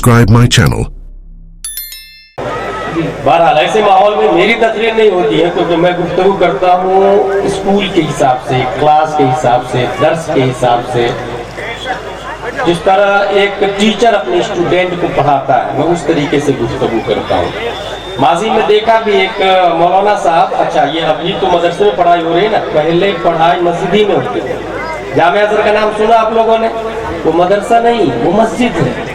subscribe my channel. बहरहाल ऐसे माहौल में मेरी तकरीर नहीं होती है क्योंकि मैं गुफ्तगू करता हूँ स्कूल के हिसाब से, क्लास के हिसाब से, दर्स के हिसाब से। जिस तरह एक टीचर अपने स्टूडेंट को पढ़ाता है, मैं उस तरीके से गुफ्तगू करता हूँ। माजी में देखा भी एक मौलाना साहब, अच्छा ये अभी तो मदरसे में पढ़ाई हो रही है ना, पहले पढ़ाई मस्जिद ही में होती है। जामिया अज़हर का नाम सुना आप लोगों ने? वो मदरसा नहीं, वो मस्जिद है।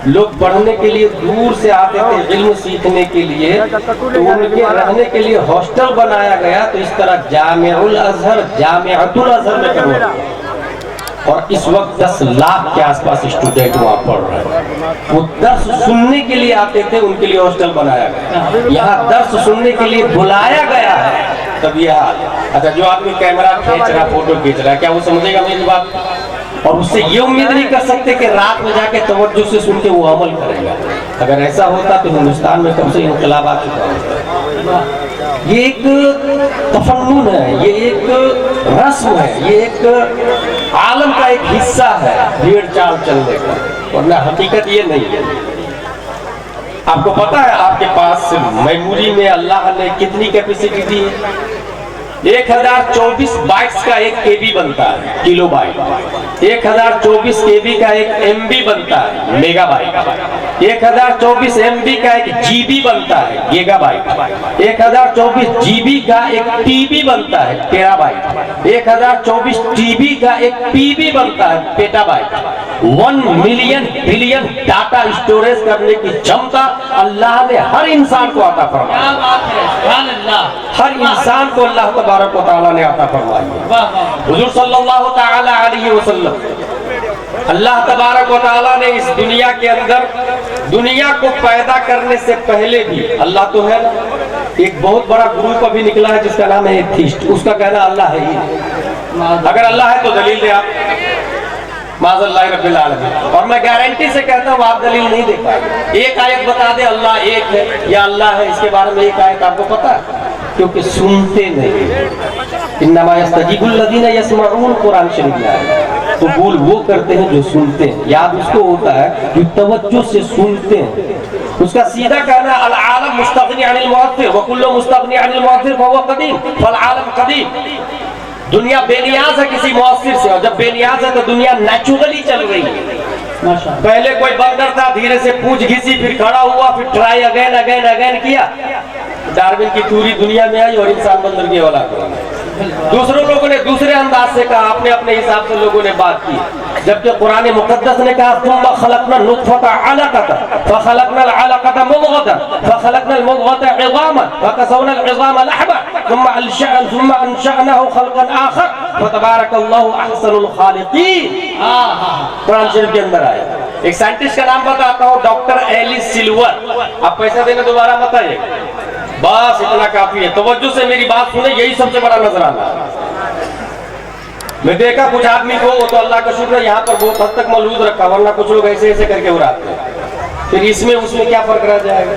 लोग पढ़ने के लिए दूर से आते थे इल्म सीखने के लिए, तो उनके रहने के लिए हॉस्टल बनाया गया। तो इस तरह जामिउल अज़हर जामिअतुल अज़हर में कन्वर्ट हुआ और इस वक्त 10 लाख के आसपास स्टूडेंट वहाँ पढ़ रहे हैं। वो दर्स सुनने के लिए आते थे, उनके लिए हॉस्टल बनाया गया। यहाँ दर्स सुनने के लिए बुलाया गया है, तब यह हाल। अच्छा, जो आदमी कैमरा खींच रहा, फोटो खींच रहा है, क्या वो समझेगा मेरी बात? और उससे ये उम्मीद नहीं कर सकते कि रात में जाके तवज्जो से सुन के वो अमल करेगा। अगर ऐसा होता तो हिंदुस्तान में कब से इनकलाब आ चुका होता। ये एक तफन्नुन है, ये एक रस्म है, ये एक आलम का एक हिस्सा है भेड़ चाल चलने का, वरना हकीकत ये नहीं है। आपको पता है आपके पास मेमोरी में अल्लाह ने कितनी कैपेसिटी दी है? 1024 बाइट्स का एक केबी बनता है, किलो बाइट। 1024 केबी का एक एमबी बनता है, मेगा बाइट। 1024 एमबी का एक जीबी बनता है, गीगा बाइट। 1024 जीबी का एक टीबी बनता है, टेराबाइट। 1024 टीबी का एक पीबी बनता है, petabyte. 1 million billion data storage करने की क्षमता अल्लाह ने हर इंसान को अता फरमाई। हर इंसान को अल्लाह तबारक व तआला ने अता फरमाई। हुजूर सल्लल्लाहु तआला अलैहि वसल्लम, अल्लाह तबारक व तआला ने इस दुनिया के अंदर, दुनिया को पैदा करने से पहले भी, अल्लाह तो है ना, एक बहुत बड़ा ग्रुप अभी निकला है जिसका नाम है एथीस्ट। उसका कहना अल्लाह है ही। अगर अल्लाह है तो दलील दे आप। माज़अल्लाह रब्बिल आलमीन। और मैं गारंटी से कहता हूँ आप दलील नहीं दे पाएंगे। एक आयत बता दे अल्लाह एक है या अल्लाह है, इसके बारे में एक आयत आपको पता है? क्योंकि सुनते नहीं। इन्नमा यस्तजीबुल लज़ीना यस्मऊन, कुरान शरीफ में है। तो कबूल वो करते हैं जो सुनते हैं। याद उसको होता है जो तवज्जो से सुनते हैं। उसका सीधा कहना अल आलम मुस्तगनी अनिल मुअत्तिर व कुल्लु मुस्तगनी अनिल मुअत्तिर फहुव कदीम फल आलम कदीम। दुनिया बेनियाज है किसी मुअस्सिर से, और जब बेनियाज है तो दुनिया नेचुरली चल रही है। पहले कोई बंदर था, धीरे से पूंछ घिसी, फिर खड़ा हुआ, फिर ट्राई अगेन अगेन अगेन किया। डार्विन की थ्योरी दुनिया में आई और इंसान बंदर की औलाद बन। दूसरों लोगों ने दूसरे अंदाज से कहा, अपने अपने हिसाब से लोगों ने बात की। जबकि कुरान मुक़द्दस ने कहा सुम्मा खलक़ना नुत्फ़ता अलक़तन फ़ख़लक़नल अलक़ता मुद्ग़तन फ़ख़लक़नल मुद्ग़ता इज़ामन फ़कसवनल इज़ाम लहमन सुम्मा अंशअनाहु ख़ल्क़न आख़र फ़तबारकल्लाहु अहसनुल ख़ालिक़ीन। कुरान शरीफ के अंदर आया। एक साइंटिस्ट का नाम बताता हूँ, डॉक्टर एलिस सिल्वर। आप पैसा देने दोबारा मत आइए, बस इतना काफी है। तवज्जो से मेरी बात सुने, यही सबसे बड़ा नजराना। मैं देखा कुछ आदमी को, वो तो अल्लाह का शुक्र है यहाँ पर बहुत हद तक मौजूद रखा, वरना कुछ लोग ऐसे ऐसे करके उड़ाते हैं। फिर इसमें उसमें क्या फर्क रह जाएगा?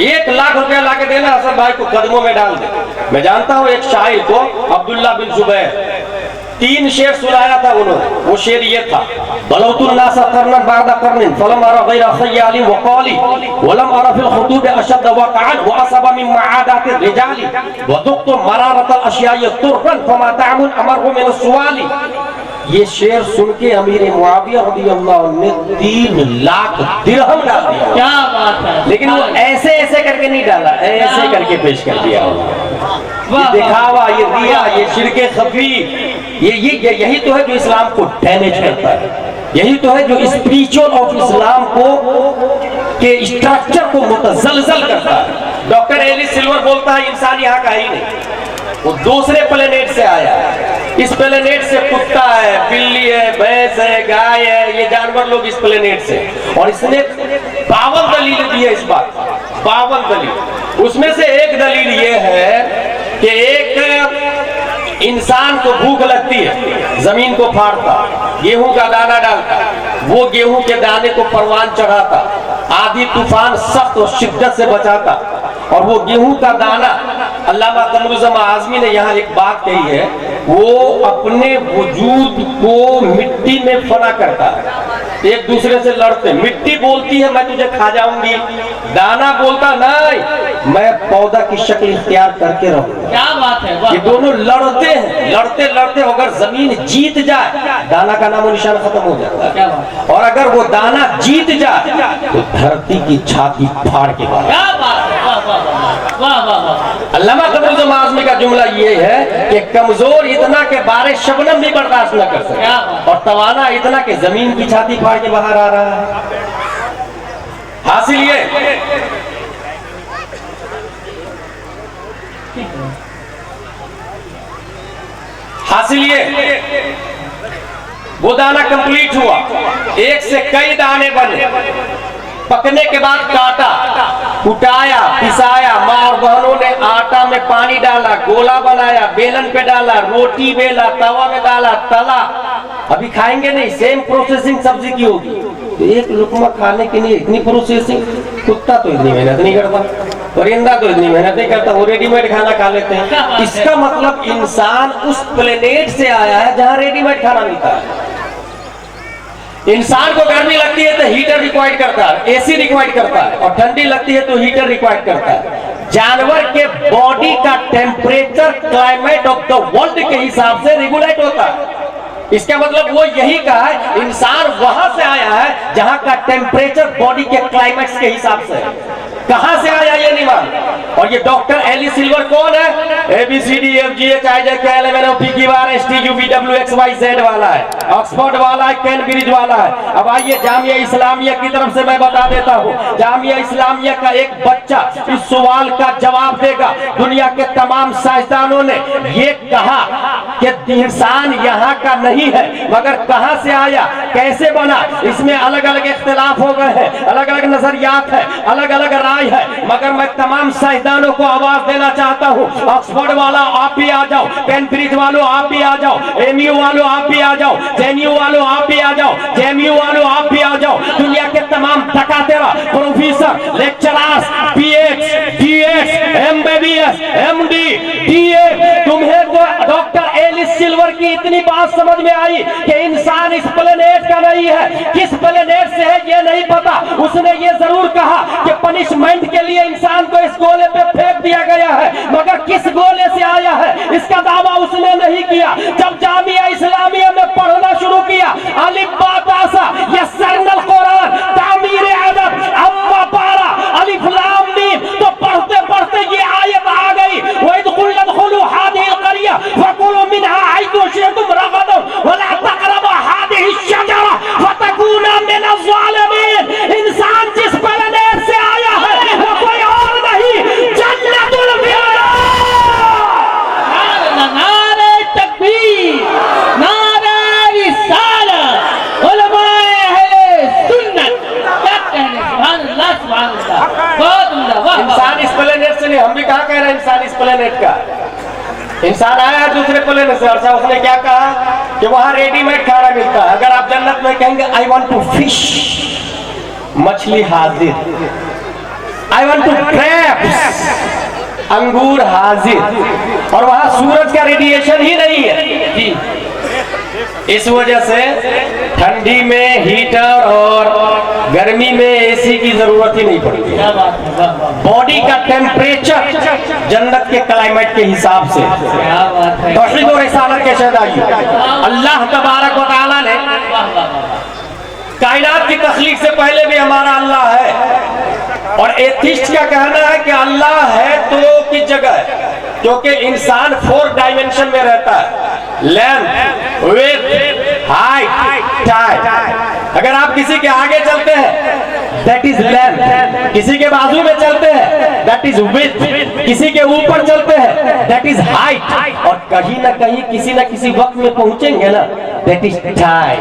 1 लाख रुपया लाके देना हसन भाई को, कदमों में डाल दे। मैं जानता हूँ एक शायर को, अब्दुल्ला बिन जुबैर, 3 शेर सुनाया था उन्होंने। वो शेर ये था, बलौतुन नासा करनन बादा करनिन फलम अरा गैरा खयाली व क़ाली वलम अरा फिल खुतूब अशद वक़अन व असबा मिन मआदाति रिजाली व दुक़्तु मरारतल अशिया'i तुररन फमा तामुन अमरहु मिन सुवाली। ये शेर सुन के अमीर मुआविया रज़ियल्लाहु अन्हु ने 3 लाख दिरहम डाल दिया। क्या बात है! लेकिन वो ऐसे ऐसे करके नहीं डाला, ऐसे करके पेश कर दिया। ये दिखावा, ये दिया, ये शिरके खफी, यही तो है जो इस्लाम को डैमेज करता है। यही तो है जो स्पिरिचुअल ऑफ इस्लाम को के स्ट्रक्चर को मुतज़लज़ल करता है। डॉक्टर एलिस सिल्वर बोलता है इंसान यहाँ का ही नहीं, वो दूसरे प्लेनेट से आया है। इस प्लेनेट से कुत्ता है, बिल्ली है, भैंस है, गाय है, ये जानवर लोग इस प्लेनेट से। और इसने 52 दलील दी है इस बात, 52 दलील। उसमें से एक दलील ये है कि एक इंसान को भूख लगती है, जमीन को फाड़ता, गेहूं का दाना डालता, वो गेहूं के दाने को परवान चढ़ाता, आधी तूफान सख्त और शिद्दत से बचाता, और वो गेहूं का दाना, अल्लामा कमरुज़्ज़मान आज़मी ने यहाँ एक बात कही है, वो अपने वजूद को मिट्टी में फना करता है। एक दूसरे से लड़ते। मिट्टी बोलती है मैं तुझे खा जाऊंगी, दाना बोलता नहीं मैं पौधा की शक्ल इख्तियार करके रहूंगा। क्या बात है, वाह, ये दोनों लड़ते हैं, लड़ते लड़ते अगर जमीन जीत जाए दाना का नामो निशान खत्म हो जाता क्या है, बात और अगर वो दाना जीत जाए तो धरती की छाती फाड़ के बाहर। क्या बात है, वाह वाह वाह वाह वाह वाह। अल्लामा क़मरुज़्ज़मान आज़मी का जुमला ये है कि कमजोर इतना के बारे शबनम भी बर्दाश्त न कर सके, और तवाना इतना कि जमीन की छाती फाड़ के बाहर आ रहा है। हासिल ये वो दाना कंप्लीट हुआ, एक से कई दाने बने, पकने के बाद काटा, कुटाया, पिसाया, माँ और बहनों ने आटा में पानी डाला, गोला बनाया, बेलन पे डाला, रोटी बेला, तवा में डाला, तला। अभी खाएंगे नहीं, सेम प्रोसेसिंग सब्जी की होगी। तो एक लुकमा खाने के लिए इतनी प्रोसेसिंग, कुत्ता तो इतनी मेहनत नहीं करता, परिंदा तो इतनी मेहनत नहीं करता, वो रेडीमेड खाना खा लेते हैं। इसका मतलब इंसान उस प्लेनेट से आया है जहाँ रेडीमेड खाना मिलता है। इंसान को गर्मी लगती है तो हीटर रिक्वायर्ड करता है, एसी रिक्वायर्ड करता है, और ठंडी लगती है तो हीटर रिक्वायर्ड करता है। जानवर के बॉडी का temperature climate of the world के हिसाब से रेगुलेट होता है। इसका मतलब वो यही कहा है इंसान वहां से आया है जहां का टेम्परेचर बॉडी के क्लाइमेक्स के हिसाब से है। कहां से आया ये नहीं मालूम। और ये डॉक्टर एली सिल्वर कौन है? ABCDFGHIJKLMNOPQRSTUVWXYZ वाला है, ऑक्सफोर्ड वाला है, कैम्ब्रिज वाला है। अब आइए जामिया इस्लामिया की तरफ से मैं बता देता हूँ, जामिया इस्लामिया का एक बच्चा इस सवाल का जवाब देगा। दुनिया के तमाम साइंसदानों ने ये कहा कि इंसान यहाँ का नहीं है, मगर कहां से आया, कैसे बना, इसमें अलग अलग इख्तिलाफ हो गए हैं, अलग अलग नजरियात है, अलग अलग राय है। मगर मैं तमाम साइंसदानों को आवाज देना चाहता हूं, ऑक्सफोर्ड वाला आप भी आ जाओ, कैम्ब्रिज वालों आप भी आ जाओ, एमयू वालों आप भी आ जाओ, जेएनयू वालों आप भी आ जाओ, जेएमयू वालों आप भी आ जाओ। दुनिया के तमाम टकातेरा professor, lecturers, PhDs, MBBS, MD, DA, तुम्हें तो डॉक्टर एलिस सिल्वर की इतनी बात समझ में आई कि इंसान इस प्लेनेट का नहीं है। किस प्लेनेट से है ये नहीं पता। उसने ये जरूर कहा कि पनिशमेंट के लिए इंसान को इस गोले पे फेंक दिया गया है, मगर किस गोले से आया है इसका दावा उसने नहीं किया। जब जामिया इस्लामिया में पढ़ना शुरू किया, अलिफ बा ता सा, यस्सरनल कुरान, तामीर अदब, अम्मा पारा, अलिफ लाम मीम, तो पढ़ते पढ़ते ये आयत आ गई, वइद कुल्लत खुलू हादिहिल करिया फकुलू मिनहा हैतु शिअतुम रगदन वला तक़रबू हादिहि शजरा फतकूना मिनज़ ज़ालिमीन। इंसान जिस प्लेनेट से आया है वो कोई और नहीं, जन्नतुल फिरदौस। नारे तकबीर, नारे रिसालत, उलमाए अहले सुन्नत। क्या कहने, सुभान अल्लाह, सुभान अल्लाह, बहुत उम्दा, वाह। इंसान इस प्लेनेट से नहीं, हम भी कहा कह रहे हैं इंसान इस प्लेनेट का। इंसान आया है दूसरे प्लेनेट से, अच्छा उसने क्या कहा कि वहां रेडीमेड खाना मिलता है। अगर आप जन्नत में कहेंगे आई वांट टू फिश, मछली हाजिर, आई वांट टू क्रैब्स, अंगूर हाजिर, और वहां सूरज का रेडिएशन ही नहीं है जी। इस वजह से ठंडी में हीटर और गर्मी में एसी की जरूरत ही नहीं पड़ती। क्या बात है, वाह वाह, बॉडी का टेम्परेचर जन्नत के क्लाइमेट के हिसाब से। क्या बात है, तौहीद और रिसालत के शहदाई अल्लाह तबारक व तआला ने वाह वाह वाह। कायनात की तख्लीक से पहले भी हमारा अल्लाह है, और एथिस्ट का कहना है कि अल्लाह है तो किस जगह है, क्योंकि इंसान 4 डायमेंशन में रहता है, लेंथ, विड्थ, हाइट, टाइट। अगर आप किसी के आगे चलते हैं दैट इज लेंथ, किसी के बाजू में चलते हैं दैट इज विड्थ, किसी के ऊपर चलते हैं दैट इज हाइट, और कहीं ना कहीं किसी ना किसी वक्त में पहुंचेंगे ना दैट इज टाइम।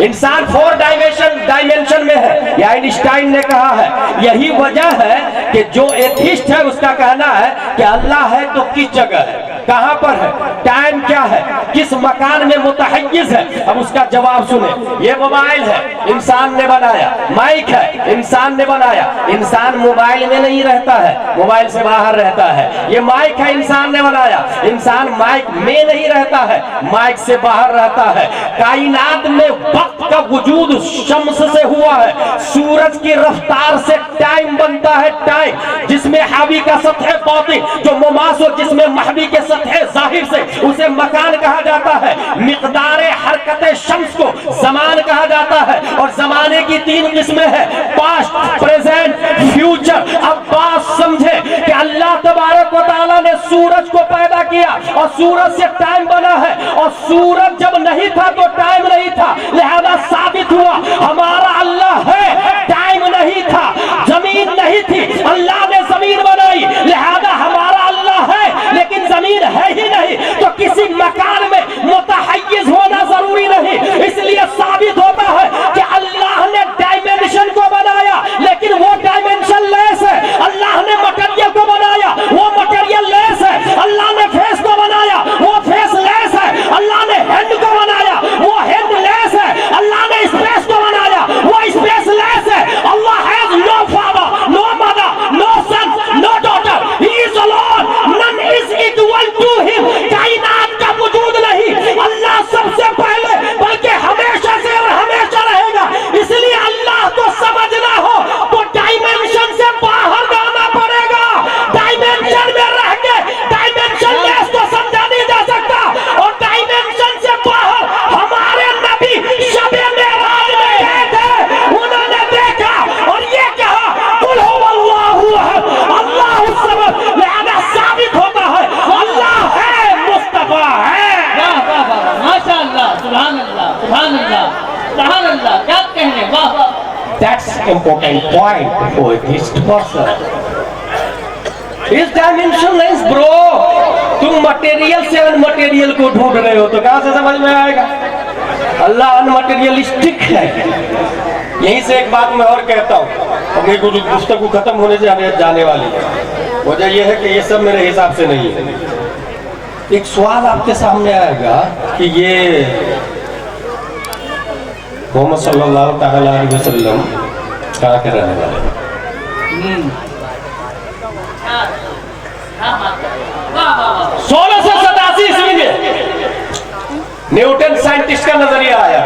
इंसान 4 डायमेंशन में है, या आइंस्टाइन ने कहा है। यही वजह है कि जो एथिस्ट है उसका कहना है कि अल्लाह है तो किस जगह है, कहां पर है, टाइम क्या है, किस मकान में मुतहय्यिज है। अब उसका जवाब सुने। ये मोबाइल है, इंसान ने बनाया। माइक है, इंसान ने बनाया। इंसान मोबाइल में नहीं रहता है, मोबाइल से बाहर रहता है। ये माइक है, इंसान ने बनाया। इंसान माइक में नहीं रहता है, माइक से बाहर रहता है। कायनात में वक्त का वजूद शम्स से हुआ है। सूरज की रफ्तार से टाइम बनता है। टाइम जिसमें हावी का सतह बातिन, जो मुमास हो जिसमें महवी के सतह जाहिर से, उसे मकान कहा जाता है। मिकदारे हरकत शम्स को जमान कहा जाता है। और जमाने की 3 किस्में हैं, पास्ट, प्रेजेंट, फ्यूचर। अब बात समझे कि अल्लाह तबारक व तआला ने सूरज को पैदा किया और सूरज से टाइम बना है। और सूरज जब नहीं था तो टाइम नहीं था, लिहाजा साबित हुआ हमारा अल्लाह है, टाइम नहीं था। जमीन नहीं थी, अल्लाह ने जमीन बनाई, लिहाजा हमारा अल्लाह है, लेकिन जमीन है ही नहीं, तो किसी मकान में मुतहय्यिज होना जरूरी नहीं। इसलिए साबित होता है कि अल्लाह ने डायमेंशन को बनाया, लेकिन वो डायमेंशन लेस है। अल्लाह ने मटेरियल को बनाया, वो मटेरियल लेस है। अल्लाह ने फेस को बनाया, वो फेस लेस है। अल्लाह ने हैंड को बनाया, वो हैंड लेस है। अल्लाह ने स्पेस को बनाया, वो स्पेस लेस है। Allah has no father, no mother, no son, no daughter, he is alone, none is equal to him. कायनात का वजूद नहीं, अल्लाह सबसे पहले, बल्कि हमेशा से और हमेशा रहेगा। इसलिए अल्लाह को समझना हो तो डायमेंशन से बाहर जाना पड़ेगा। डायमेंशन में रह के डायमेंशन लेस को समझा नहीं जा सकता। और डायमेंशन से बाहर हमारे नबी शबे मेराज में गए थे, उन्होंने देखा और ये कहा कुल हुवल्लाहु अहद, अल्लाहु समद। लिहाजा साबित होता है अल्लाह है, मुस्तफा है। वाह वाह वाह, माशाअल्लाह, सुभान अल्लाह, सुभान अल्लाह, सुभान अल्लाह। क्या कहने, वाह वाह। That's important point for this person. इस डायमेंशनलेस ब्रो, तुम मटेरियल से अनमटेरियल को ढूंढ रहे हो तो कहां से समझ में आएगा? अल्लाह अनमटेरियलिस्टिक है। यहीं से एक बात मैं और कहता हूँ, अपनी गुफ्तगू खत्म होने से हमें जाने वाली है। वजह यह है कि ये सब मेरे हिसाब से नहीं है। एक सवाल आपके सामने आएगा कि ये मोहम्मद सल्लल्लाहु तआला अलैहि वसल्लम कहाँ के रहने वाले हैं? वाह वाह वाह। 1687 ईस्वी में न्यूटन साइंटिस्ट का नजरिया आया।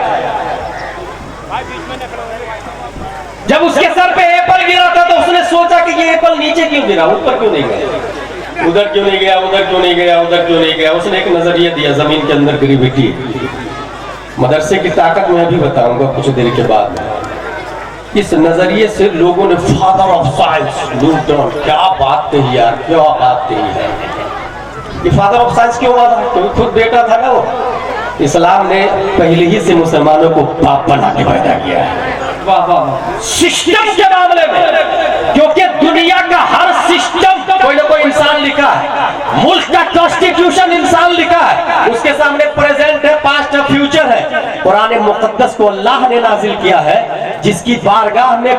जब उसके सर पे एप्पल गिरा था तो उसने सोचा कि ये एप्पल नीचे क्यों गिरा, ऊपर क्यों नहीं गया, उधर क्यों नहीं गया, उधर क्यों नहीं गया, उधर क्यों नहीं गया। उसने एक नजरिया दिया, जमीन के अंदर ग्रेविटी। मदरसे की ताकत मैं अभी बताऊंगा कुछ देर के बाद। इस नजरिए से लोगों ने फादर ऑफ साइंस न्यूटन, क्या बात कही यार, क्या बात कही है। ये फादर ऑफ साइंस क्यों हुआ था? क्योंकि खुद बेटा था ना वो। इस्लाम ने पहले ही से मुसलमानों को बाप बना के पैदा किया है। वाह वाह। सिस्टम के मामले में, क्योंकि दुनिया का हर सिस्टम कोई ना कोई इंसान लिखा है। मुल्क का कॉन्स्टिट्यूशन इंसान लिखा है, उसके सामने प्रेजेंट है, पास्ट है, फ्यूचर है। कुरान मुकद्दस को अल्लाह ने नाजिल किया है, जिसकी बारगाह में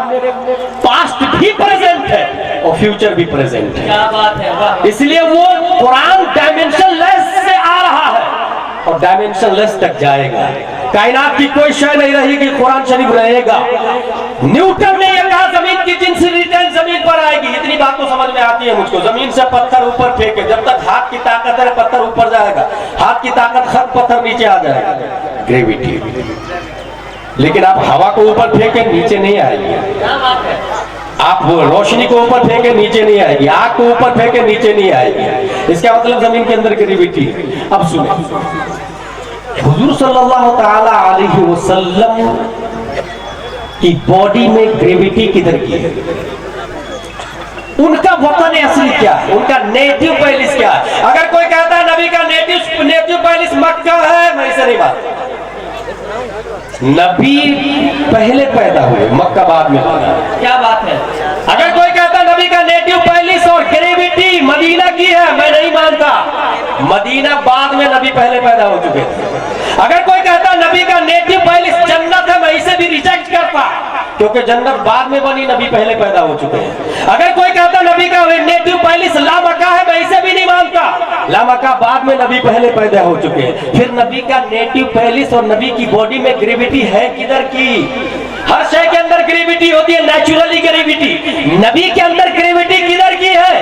पास्ट भी प्रेजेंट है और फ्यूचर भी प्रेजेंट है। क्या बात है, वाह। इसलिए वो कुरान डायमेंशनलेस से आ रहा है और डायमेंशनलेस तक जाएगा। कायनात की कोई शय नहीं रहेगी, कुरान शरीफ रहेगा। न्यूटन ने यह कहा जमीन की जिनसी रिटर्न जमीन पर आएगी। इतनी बात तो समझ में आती है मुझको। जमीन से पत्थर ऊपर फेंके, जब तक हाथ की ताकत है पत्थर ऊपर जाएगा, हाथ की ताकत खत्म पत्थर नीचे आ जाएगा, ग्रेविटी। लेकिन आप हवा को ऊपर फेंके नीचे नहीं आएगी। क्या बात है। आप वो रोशनी को ऊपर फेंके नीचे नहीं आएगी, आग को ऊपर फेंके नीचे नहीं आएगी। इसका मतलब जमीन के अंदर ग्रेविटी। अब सुनो, हुजूर सल्लल्लाहु तआला अलैहि वसल्लम की बॉडी में ग्रेविटी किधर की है? उनका वतन असली क्या है, उनका नेटिव पैलेस क्या है? अगर कोई कहता है नबी का नेटिव पैलेस मक्का है, मैं इसे नहीं मानता। नबी पहले पैदा हुए, मक्का बाद में बना। क्या बात है। अगर कोई कहता है नबी का नेटिव पैलेस और ग्रेविटी मदीना की है, मैं नहीं मानता। मदीना बाद में, नबी पहले पैदा हो चुके थे। अगर कोई कहता है नबी का नेटिव पैलेस जन्नत है, मैं इसे भी रिजेक्ट करता। क्योंकि जन्नत बाद में बनी, नबी पहले पैदा हो चुके हैं। अगर कोई कहता नबी का नेटिव पैलेस लामका है, मैं इसे भी नहीं मानता। लामका बाद में, नबी पहले पैदा हो चुके हैं। फिर नबी का नेटिव पैलेस और नबी की बॉडी में ग्रेविटी है किधर की? हर शय के अंदर ग्रेविटी होती है, नेचुरली ग्रेविटी। नबी के अंदर ग्रेविटी किधर की है?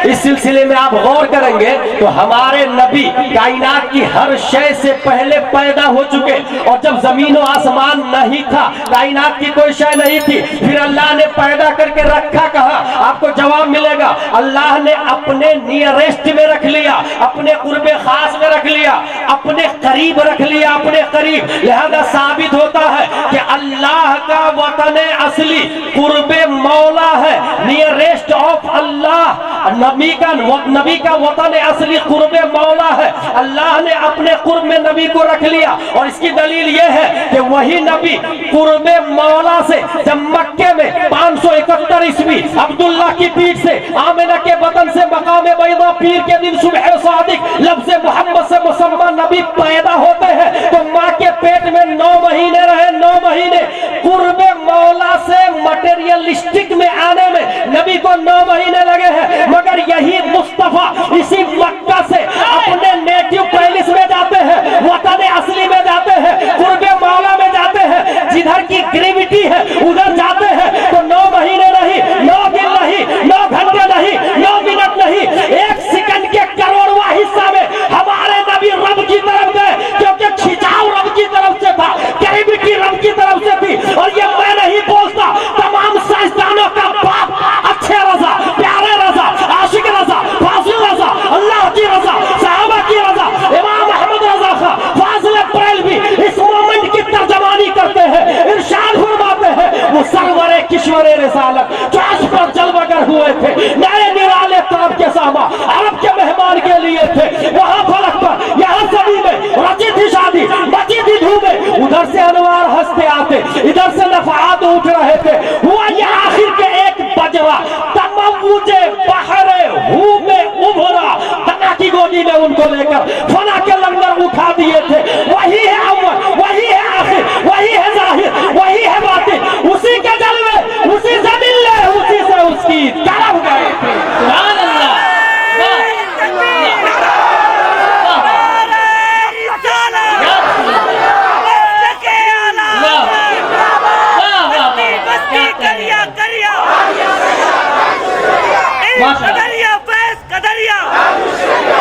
इस सिलसिले में आप गौर करेंगे तो हमारे नबी कायनात की हर शय से पहले पैदा हो चुके। और जब जमीन और आसमान नहीं था, कायनात की कोई शय नहीं थी, फिर अल्लाह ने पैदा करके रखा कहाँ? आपको जवाब मिलेगा, अल्लाह ने अपने नियरेस्ट में रख लिया, अपने कुर्बे खास में रख लिया, अपने करीब रख लिया, अपने करीब। लिहाजा साबित होता है कि अल्लाह का वतन असली कुर्बे मौला है, नियरेस्ट ऑफ अल्लाह। नबी का वतन असली कुर्बे मौला है। अल्लाह ने अपने कुर्ब में नबी को रख लिया। और इसकी दलील यह है कि वही नबी कुर्बे मौला से जब मक्के में 571 ईस्वी अब्दुल्ला की पीठ से, आमिना के बदन से, मकाम बैदा पीर के दिन सुबह सादिक लफ्ज़ मोहम्मद से मुसलमान नबी पैदा होते हैं, तो माँ के पेट में 9 महीने रहे। 9 महीने कुर्बे मौला से मटेरियलिस्टिक में आने में नबी को 9 महीने लगे हैं। मगर यही मुस्तफा इसी मक्का से अपने नेटिव पैलेस में जाते हैं, वतन असली में जाते हैं, कुर्बे मौला में जाते हैं, जिधर की ग्रेविटी है उधर जाते हैं। तो 9 महीने नहीं, 9 दिन नहीं, 9 घंटे नहीं, 9 मिनट नहीं, 1 सेकंड के करोड़वां हिस्सा में हमारे नबी रब की तरफ गए, क्योंकि खिंचाव रब की तरफ से था, ग्रेविटी रब की तरफ से थी। और ये मैं नहीं बोलता, तमाम साइंसदानों का बाप, अच्छे रजा, प्यारे रजा, आशिक रजा, फाजिल रजा, अल्लाह की रजा, सहाबा की रजा, इमाम अहमद रजा खां, फाजिल अप्रैल भी इस मोमेंट की तर्जमानी करते हैं, इरशाद फरमाते हैं, वो सरवरे किश्वरे रिसालत जो अर्श पर जलवागर हुए थे, नए निराले ताब के सामा अरब के मेहमान के लिए थे। वहां फलक पर, यहाँ सभी में रची थी शादी, मची थी धूमें, उधर से अनवार हंसते आते, इधर से नफात उठ रहे थे। हुआ ये आखिर के एक बजवा, तमव्वुजे बहरे हू में उभरा, तना की गोदी में उनको लेकर फना के लंगर उठा दिए थे। वही है अव्वल, वही है आखिर, वही है जाहिर, वही है बातिन, उसी के जलवे, उसी से मिलने, उसी से उसकी तरफ गए थे। सुभान अल्लाह।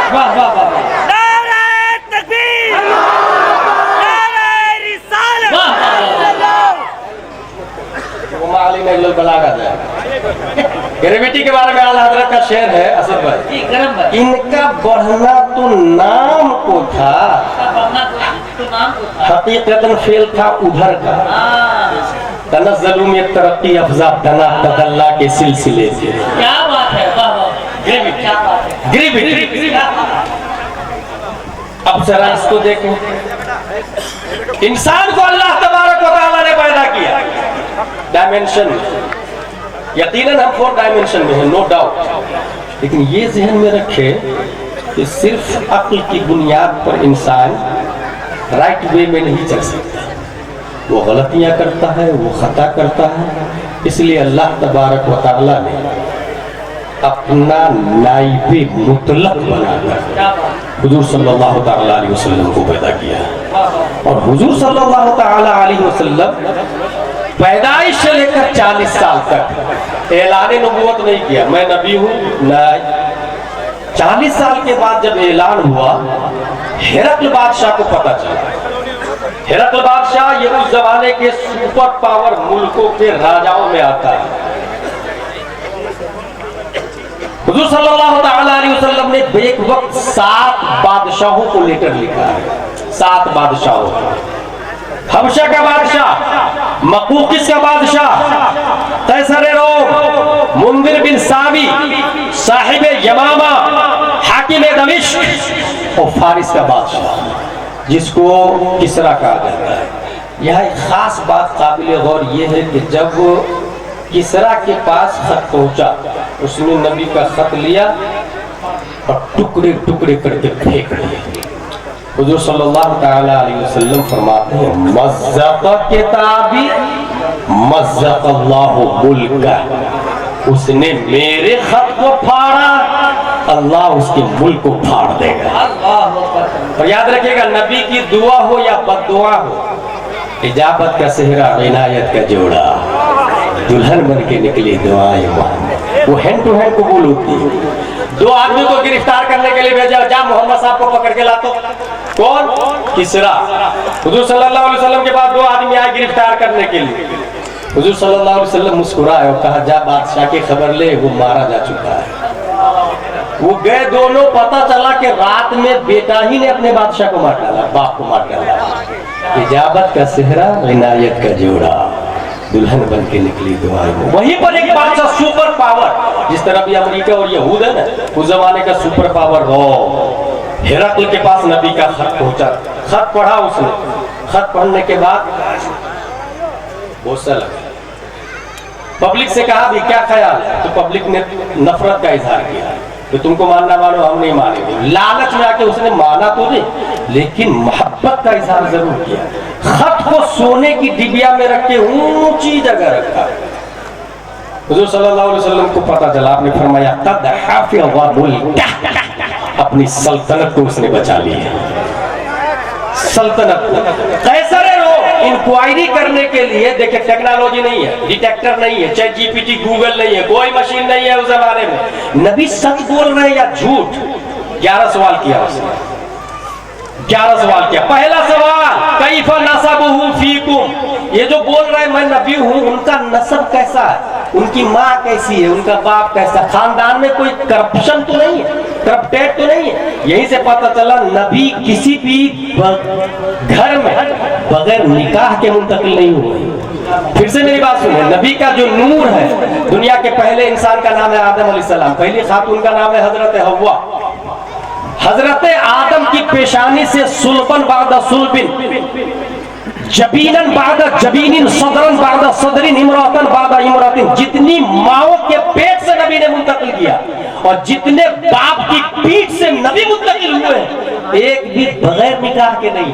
वाह वाह वाह, नारे तकबीर, नारे रिसालत, ग्रेविटी के बारे में आला हजरत का शेर है असद भाई, इनका बढ़ना तो नाम को था, हकीकतन फेल था उधर का। तनज़्ज़लु में तरक्की अफ़ज़ा दना तदल्ला के सिलसिले से। क्या बात है, वाह वाह, ग्रेविटी। अब जरा इसको देखो, इंसान को अल्लाह तबारक व तआला ने पैदा किया डायमेंशन, यकीनन हम 4 डायमेंशन में है, नो डाउट। लेकिन ये ज़हन में रखे कि सिर्फ अक्ल की बुनियाद पर इंसान राइट वे में नहीं चल सकता, वो गलतियां करता है, वो खता करता है। इसलिए अल्लाह तबारक व तआला ने अपना नाइबे मुतलक बनाकर हुजूर सल्लल्लाहु तआला अलैहि वसल्लम को पैदा किया। और हुजूर सल्लल्लाहु तआला अलैहि वसल्लम पैदाइश से लेकर 40 साल तक ऐलान नबूवत नहीं किया, मैं नबी हूँ, नहीं। 40 साल के बाद जब ऐलान हुआ, हिरकल बादशाह को पता चला। हिरकल बादशाह ये उस जमाने के सुपर पावर मुल्कों के राजाओं में आता है। हुजूर सल्लल्लाहु तआला अलैहि वसल्लम ने एक वक्त 7 बादशाहों को लेटर लिखा है, 7 बादशाहों, हबशा का बादशाह, मकूकिस का बादशाह, कैसर रोम, मुंदिर बिन सावी, साहिब यमामा, हाकिम दमिश्क और फारिस का बादशाह जिसको किसरा कहा जाता है। यह एक खास बात काबिल गौर यह है कि जब किसरा के पास खत पहुंचा, उसने नबी का खत लिया और टुकड़े टुकड़े करके फेंक दिए। हुजूर सल्लल्लाहु तआला अलैहि वसल्लम फरमाते हैं, मज़्ज़क़ किताबी मज़्ज़क़ल्लाहु मुल्का, उसने मेरे खत को फाड़ा, अल्लाह उसके मुल्क को फाड़ देगा। और याद रखिएगा, नबी की दुआ हो या बद्दुआ हो, इजाबत का सेहरा, इनायत का जोड़ा, दुल्हन बन के निकली दुआएं मोहम्मद, वो हैंड टू हैंड कबूल होती है। दो आदमी को गिरफ्तार करने के लिए भेजा, जा मोहम्मद साहब को पकड़ के ला। तो कौन? किसरा। हुजूर सल्लल्लाहु अलैहि वसल्लम के बाद दो आदमी आए गिरफ्तार करने के लिए। हुजूर सल्लल्लाहु अलैहि वसल्लम मुस्कुराए और कहा, जा बादशाह की खबर ले, वो मारा जा चुका है। वो गए दोनों, पता चला कि रात में बेटा ही ने अपने बादशाह को मार डाला, बाप को मार डाला। इजाबत का सेहरा, इनायत का जोड़ा, दुल्हन बन के निकली दुआएं। वहीं पर एक बादशाह, सुपर पावर, जिस तरह भी अमेरिका और यहूद है ना, उस जमाने का सुपर पावर हो, हिरकल के पास नबी का खत पहुंचा। खत पढ़ा उसने। खत पढ़ने के बाद गुस्सा लगा, पब्लिक से कहा, भी क्या ख्याल है? तो पब्लिक ने नफरत का इजहार किया, तो तुमको मानना मानो, हम नहीं मानेंगे। लालच में आके उसने माना तो नहीं, लेकिन मोहब्बत का इजहार जरूर किया। खत को सोने की डिबिया में रख के ऊंची जगह रखा। हुजूर सल्लल्लाहु अलैहि वसल्लम को पता चला, आपने फरमाया, कद हफ़िज़ मुल्कह, अपनी सल्तनत को उसने बचा लिया। सल्तनत कैसर इंक्वायरी करने के लिए, देखिए टेक्नोलॉजी नहीं है, डिटेक्टर नहीं है, चैट जीपीटी, गूगल नहीं है, कोई मशीन नहीं है उस जमाने में। नबी सच बोल रहे हैं या झूठ? 11 सवाल किया उसने। 11 सवाल किया। पहला सवाल, कैफा नसबुहु फीकुम, ये जो बोल रहे हैं मैं नबी हूं, उनका नसब कैसा है? उनकी माँ कैसी है? उनका बाप कैसा? खानदान में कोई करप्शन तो नहीं है, करप्टेड तो नहीं है? यहीं से पता चला नबी किसी भी घर में बगैर निकाह के मुंतकिल नहीं हुए। फिर से मेरी बात सुनिए, नबी का जो नूर है, दुनिया के पहले इंसान का नाम है आदम अलैहिस्सलाम, पहली खातून का नाम है हजरत हव्वा। हजरत आदम की पेशानी से सुल्बन बादा सुल्बिन, जबीनन बादा जबीनिन, सदरन बादा सदरिन, इमरातन बादा इमरातिन, जितनी माओ के पेट से नबी ने मुंतकिल किया और जितने बाप की पीठ से नबी मुंतकिल हुए, एक भी बगैर निकाह के नहीं।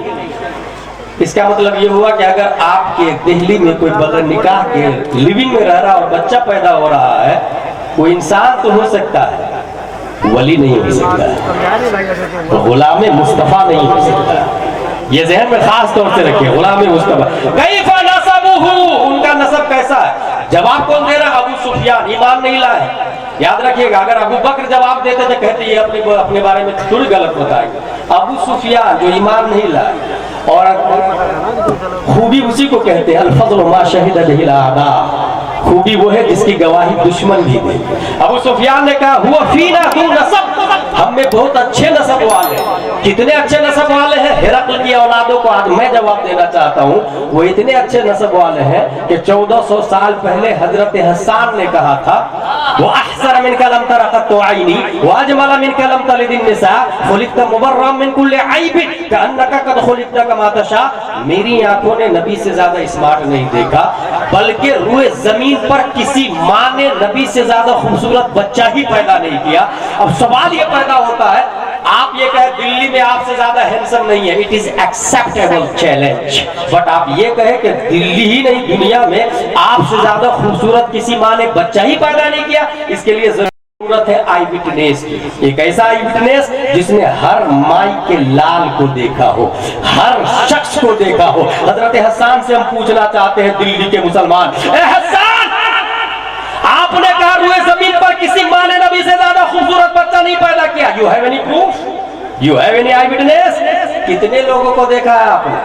इसका मतलब ये हुआ कि अगर आपके दिल्ली में कोई बगैर निकाह के लिविंग में रह रहा और बच्चा पैदा हो रहा है, वो इंसान तो हो सकता है, वली नहीं हो सकता है, गुलाम मुस्तफा नहीं हो सकता। ये जहन में खास तौर से रखिए, गुलाम मुस्तफा। कैफा नसबुहु, उनका नसब कैसा है? जवाब कौन दे रहा? अबू सुफियान, ईमान नहीं लाए। याद रखिएगा, अगर अबू बकर जवाब देते थे, कहते ये अपने बारे में थोड़ी गलत बताएंगे। अबू सुफियान जो ईमान नहीं लाए, और खूबी उसी को कहते हैं, अल-फज़्ल मा शहिद बिहिल आदा, खूबी वो है जिसकी गवाही दुश्मन भी दे। अबू सुफियान ने कहा, हुआ फीना तुम नसब, हम में बहुत अच्छे नसब वाले। कितने अच्छे नसब वाले हैं? हिरकल की औलादों को आज मैं जवाब देना चाहता हूँ। वो इतने अच्छे नसब वाले हैं कि 1400 साल पहले हजरत हसन ने कहा था, वो अहसन मिन कलम तरक़त आईनी व अजमल मिन कलम तलिदिन निसा खुलिक़त मुबर्रम मिन कुल्लि ऐबिन कअन्नका कद खुलिक़त कमा तशा। मेरी आंखों ने नबी से ज्यादा स्मार्ट नहीं देखा, बल्कि रूए जमीन पर किसी माँ ने नबी से ज्यादा खूबसूरत बच्चा ही पैदा नहीं किया। अब सवाल ये पैदा होता है, आप ये कहे दिल्ली में आपसे ज्यादा हैंडसम नहीं है, it is acceptable challenge, but आप ये कहे कि दिल्ली ही नहीं दुनिया में आपसे ज्यादा खूबसूरत किसी माँ ने बच्चा ही पैदा नहीं किया, इसके लिए जरूरत है आई विटनेस की। एक ऐसा आई विटनेस जिसने हर माई के लाल को देखा हो, हर शख्स को देखा हो। हजरत हसन से हम पूछना चाहते हैं, दिल्ली के मुसलमान, आपने कहा रुए जमीन पर किसी माँ ने नबी से ज्यादा खूबसूरत बच्चा नहीं पैदा किया, you have any proof? You have any eye witness? कितने लोगों को देखा है आपने?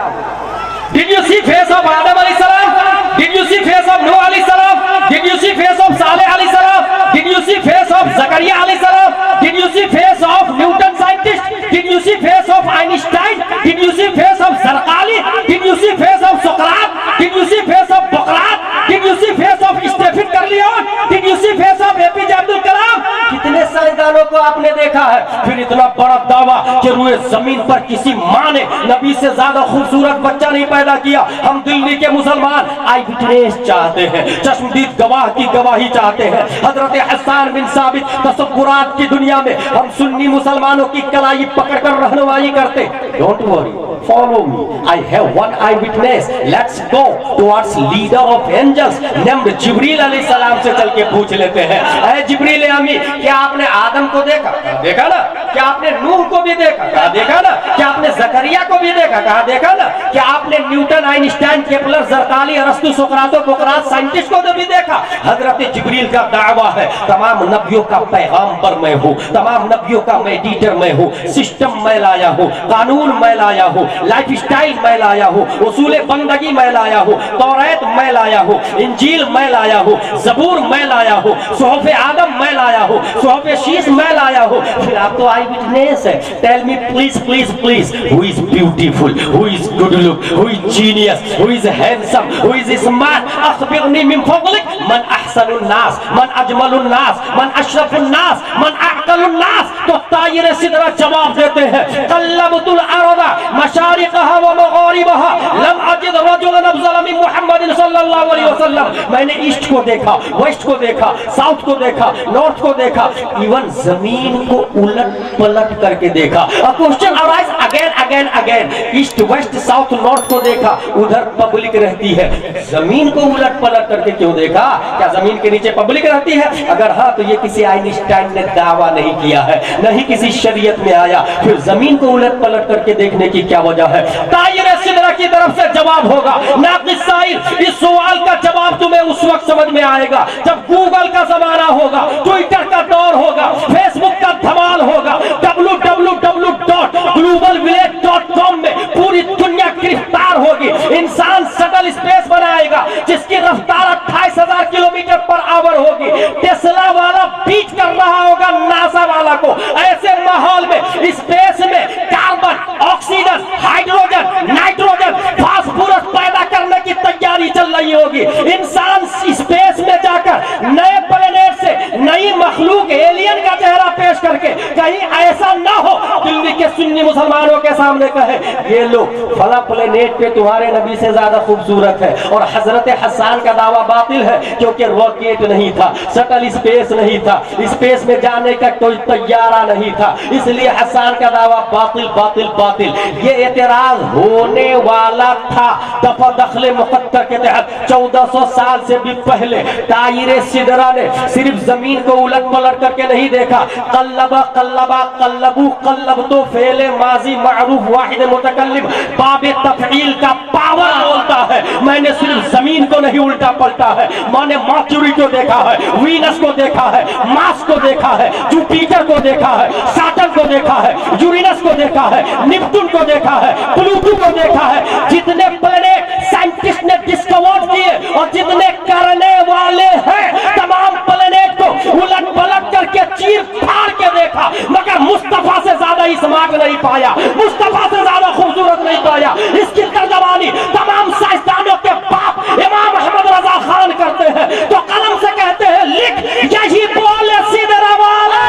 Did you see face of Adam अलैहिस्सलाम? Did you see face of Nuh अलैहिस्सलाम? Did you see face of Saleh अलैहिस्सलाम? Did you see face of Zakariya अलैहिस्सलाम? Did you see face of Newton scientist? Did you see face of Einstein? Did you see face of Zarqali? Did you see face of सुकरात? Did you see face of बकरात? Did you see face of Stephen कर्लियन? Did you see face of APJ Abdul Kalam? कितने साइंसदानों को आपने देखा है? फिर इतना बड़ा दावा कि रुए जमीन पर किसी माँ ने नबी से ज्यादा खूबसूरत बच्चा नहीं पैदा किया। हम दिल्ली के मुसलमान आई विटनेस चाहते हैं, चश्मदीद गवाह की गवाही चाहते हैं। हजरत हसन बिन साबित तसव्वुरात की दुनिया में हम सुन्नी मुसलमानों की कलाई पकड़कर रहनुमाई करते। Don't worry, follow me. I have one eyewitness. Let's go towards leader of angels named जिब्रील अलैहिस्सलाम से चल के पूछ लेते हैं, ऐ जिब्रील अमी, क्या आपने आदम को देखा? देखा ना। क्या आपने नूह को भी देखा? कहा देखा ना। क्या आपने जकरिया को भी देखा? कहा देखा ना। क्या आपने न्यूटन, आइंस्टाइन, केपलर, जरकाली, अरस्तु, सोक्रातो, पोकरात साइंटिस्ट को भी देखा? हजरत जिब्रील का दावा है, तमाम नबियों का पैगाम्बर मैं हूँ, तमाम नबियों का मेडिएटर मैं हूँ, सिस्टम मैं लाया हूँ, कानून मैं लाया हूँ, लाइफ स्टाइल मैं लाया हूँ, उसूल बंदगी मैं लाया हूँ, तौरात मैं लाया हूँ, इंजील मैं लाया हूँ, जबूर मैं लाया हूँ, सुहफ आदम मैं लाया हूँ, सुहफ शीश मैं लाया हूँ। फिर आप तो आई विटनेस है। Tell me please please please, who is beautiful, who is good look, who is genius, who is handsome, who is smart? अखबिरनी मिन फज़लिक मन अहसनुन नास, मन अजमलुन नास, मन अशरफुन नास, मन अअक़लुन नास। तो तायरे सिदरा जवाब देते हैं, कल्लबतुल अरदा मशारिक़हा व मग़ारिबहा लम अजिद रजुलन अफ़ज़ल मिन मुहम्मदिन सल्लल्लाहु अलैहि वसल्लम। मैंने ईस्ट को देखा, वेस्ट को देखा, साउथ को देखा, नॉर्थ को देखा, इवन जमीन को उलट पलट करके देखा। A question arise again again again, east west south north को देखा, उधर पब्लिक रहती है, जमीन को उलट पलट करके क्यों देखा? क्या जमीन के नीचे पब्लिक रहती है? अगर हाँ तो ये किसी आइंस्टाइन ने दावा नहीं किया है, नहीं किसी शरीयत में आया। फिर जमीन को उलट पलट करके देखने की क्या वजह है? तायरे सिदरा की तरफ से जवाब होगा, नाक़िस साइल। इस सवाल का जवाब तुम्हें उस वक्त समझ में आएगा जब गूगल का जमाना होगा, ट्विटर का दौर होगा, फेसबुक का धमाल होगा, www.globalvillage.com में पूरी दुनिया गिरफ्तार होगी। इंसान शटल स्पेस बनाएगा जिसकी रफ्तार 28,000 किलोमीटर पर आवर होगी। टेस्ला वाला बीट कर रहा होगा नासा वाला को। ऐसे माहौल में स्पेस में carbon, oxygen, hydrogen, nitrogen, phosphorus पैदा करने की तैयारी चल रही होगी। इंसान स्पेस में जाकर नए प्लेनेट से नई मखलूक एलियन का चेहरा पेश करके कहीं ऐसा ना हो दिल्ली के सुन्नी मुसलमानों के सामने कहे, ये लो फला प्लेनेट पे तुम्हारे नबी से ज्यादा खूबसूरत है। और हजरत हसन का दावा बातिल है क्योंकि रॉकेट नहीं था, शटल स्पेस नहीं था, स्पेस में जाने का कोई तैयारा नहीं था, इसलिए हसन का दावा बातिल बातिल बातिल। ये एतराज होने वाला था दफा दखले मुकद्दर के तहत 1400 साल से भी पहले। तायरे सिदरा ने सिर्फ जमीन को उलट पलट करके नहीं देखा, कल्लबा कल्लबा कल्लबू कल्लब तो फेले माजी मारूफ वाहिद मुतकल्लिम बाबे तफईल का पावर बोलता है। मैंने सिर्फ जमीन को नहीं उल्टा पलटा है, मैंने मर्क्यूरी को देखा है, वीनस को देखा है, मार्स को देखा है, जुपिटर को देखा है, सैटर्न को देखा है, यूरेनस को देखा है, नेपच्यून को देखा है, प्लूटो को देखा है। जितने प्लैनेट साइंटिस्ट ने डिस्कवर किए और जितने करने वाले हैं, तमाम प्लैनेट को उलट पलट करके चीर फाड़ के देखा, मगर मुस्तफा से ज्यादा स्मार्ट नहीं पाया, मुस्तफा से ज्यादा खूबसूरत नहीं पाया। इसकी तर्जमानी तमाम साइंसदानों के बाप इमाम अहमद रजा खान करते हैं, तो कलम से कहते हैं, लिख यही बोले सिदरा वाले,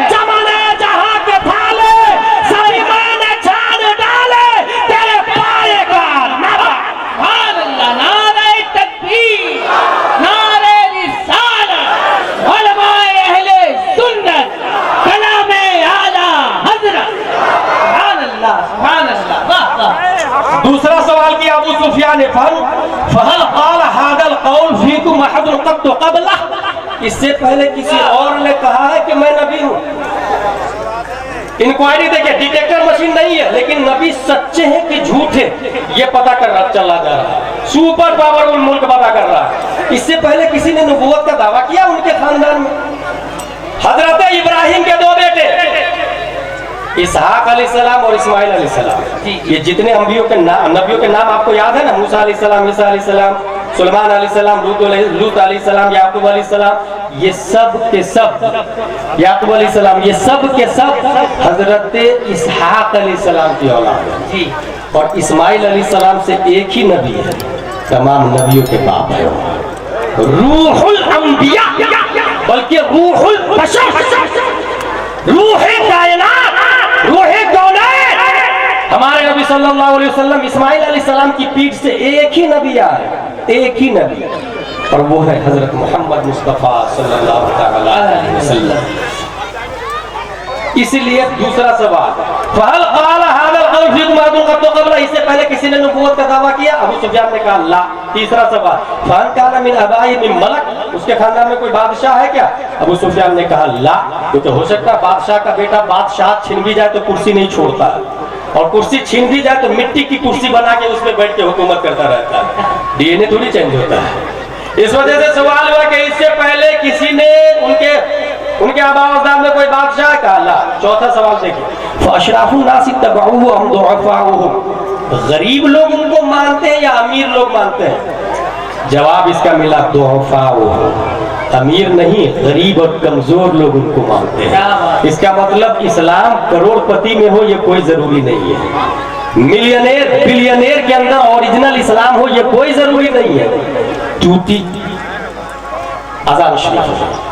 जमाने जहां के थाले, सारी मैंने जान डाले तेरे पाए का नारा। सुभान अल्लाह, नारे तकबीर, नारे रिसालत, उलमाए अहले सुन्नत, कलामे आला हजरत। सुभान अल्लाह, सुभान अल्लाह, वाह वाह। दूसरा सवाल किया अबू सुफियान ने, फहल क़ाल हादल क़ौल फीकुम अहदुन क़त्तु क़ब्ला। इससे पहले किसी और ने कहा है कि मैं नबी हूं? इंक्वायरी देखिए, डिटेक्टर मशीन नहीं है, लेकिन नबी सच्चे हैं कि झूठे ये पता कर रहा चला जा रहा है। सुपर पावरफुल मुल्क पता कर रहा है। इससे पहले किसी ने नबूवत का दावा किया उनके खानदान में? हजरत इब्राहिम के दो बेटे इसहाक अलैहिस्सलाम और इस्माइल अलैहिस्सलाम, ये जितने नबियों के नाम आपको याद है ना, मूसा अलैहिस्सलाम, ईसा अलैहिस्सलाम, सुलेमान अलैहिस्सलाम, लूत अलैहिस्सलाम, याकूब अलैहिस्सलाम, ये सब के सब, याकूब अलैहिस्सलाम, ये सब के सब हजरत इसहाक अलैहिस्सलाम की औलाद है। और इस्माइल अलैहिस्सलाम से एक ही नबी है, तमाम नबियों के बाप है, रूहुल अंबिया, बल्कि रूहुल बशर, रूहे कायनात, रूहे कौनात। हमारे नबी सल्लल्लाहु अलैहि वसल्लम इस्माइल अलैहिस्सलाम की पीठ से एक ही नबी आया, एक ही नबी, और वो है हजरत मोहम्मद मुस्तफा सल्लल्लाहु अलैहि वसल्लम। इसलिए दूसरा सवाल, फहल क़ाल हादल क़ौल फीकुम कबला, इससे पहले किसी ने नबूवत का दावा किया? अबू सुफियान ने कहा ला। तीसरा सवाल, फान काना मिन अबाई मिन मलक, उसके खानदान में कोई बादशाह है क्या? अबू सुफियान ने कहा ला। तो हो सकता है बादशाह का बेटा बादशाह छीन भी जाए तो कुर्सी नहीं छोड़ता, और कुर्सी छीन भी जाए तो मिट्टी की कुर्सी बना के उसमें बैठ के हुकूमत करता रहता है, डीएनए थोड़ी चेंज होता है। इस वजह से सवाल हुआ कि इससे पहले किसी ने उनके आबा अजदाद में कोई बादशाह का? ला। चौथा सवाल देखिए, अशराफुन नास इत्तबऊहु अम दुअफाउहुम, गरीब लोग उनको मानते हैं या अमीर लोग मानते हैं? जवाब इसका मिला दुअफाउहु, अमीर नहीं, गरीब और कमजोर लोग उनको मानते हैं। इसका मतलब इस्लाम करोड़पति में हो ये कोई जरूरी नहीं है, मिलियनेर बिलियनेर के अंदर ओरिजिनल इस्लाम हो ये कोई जरूरी नहीं है। टूटी अज़ान शरीफ।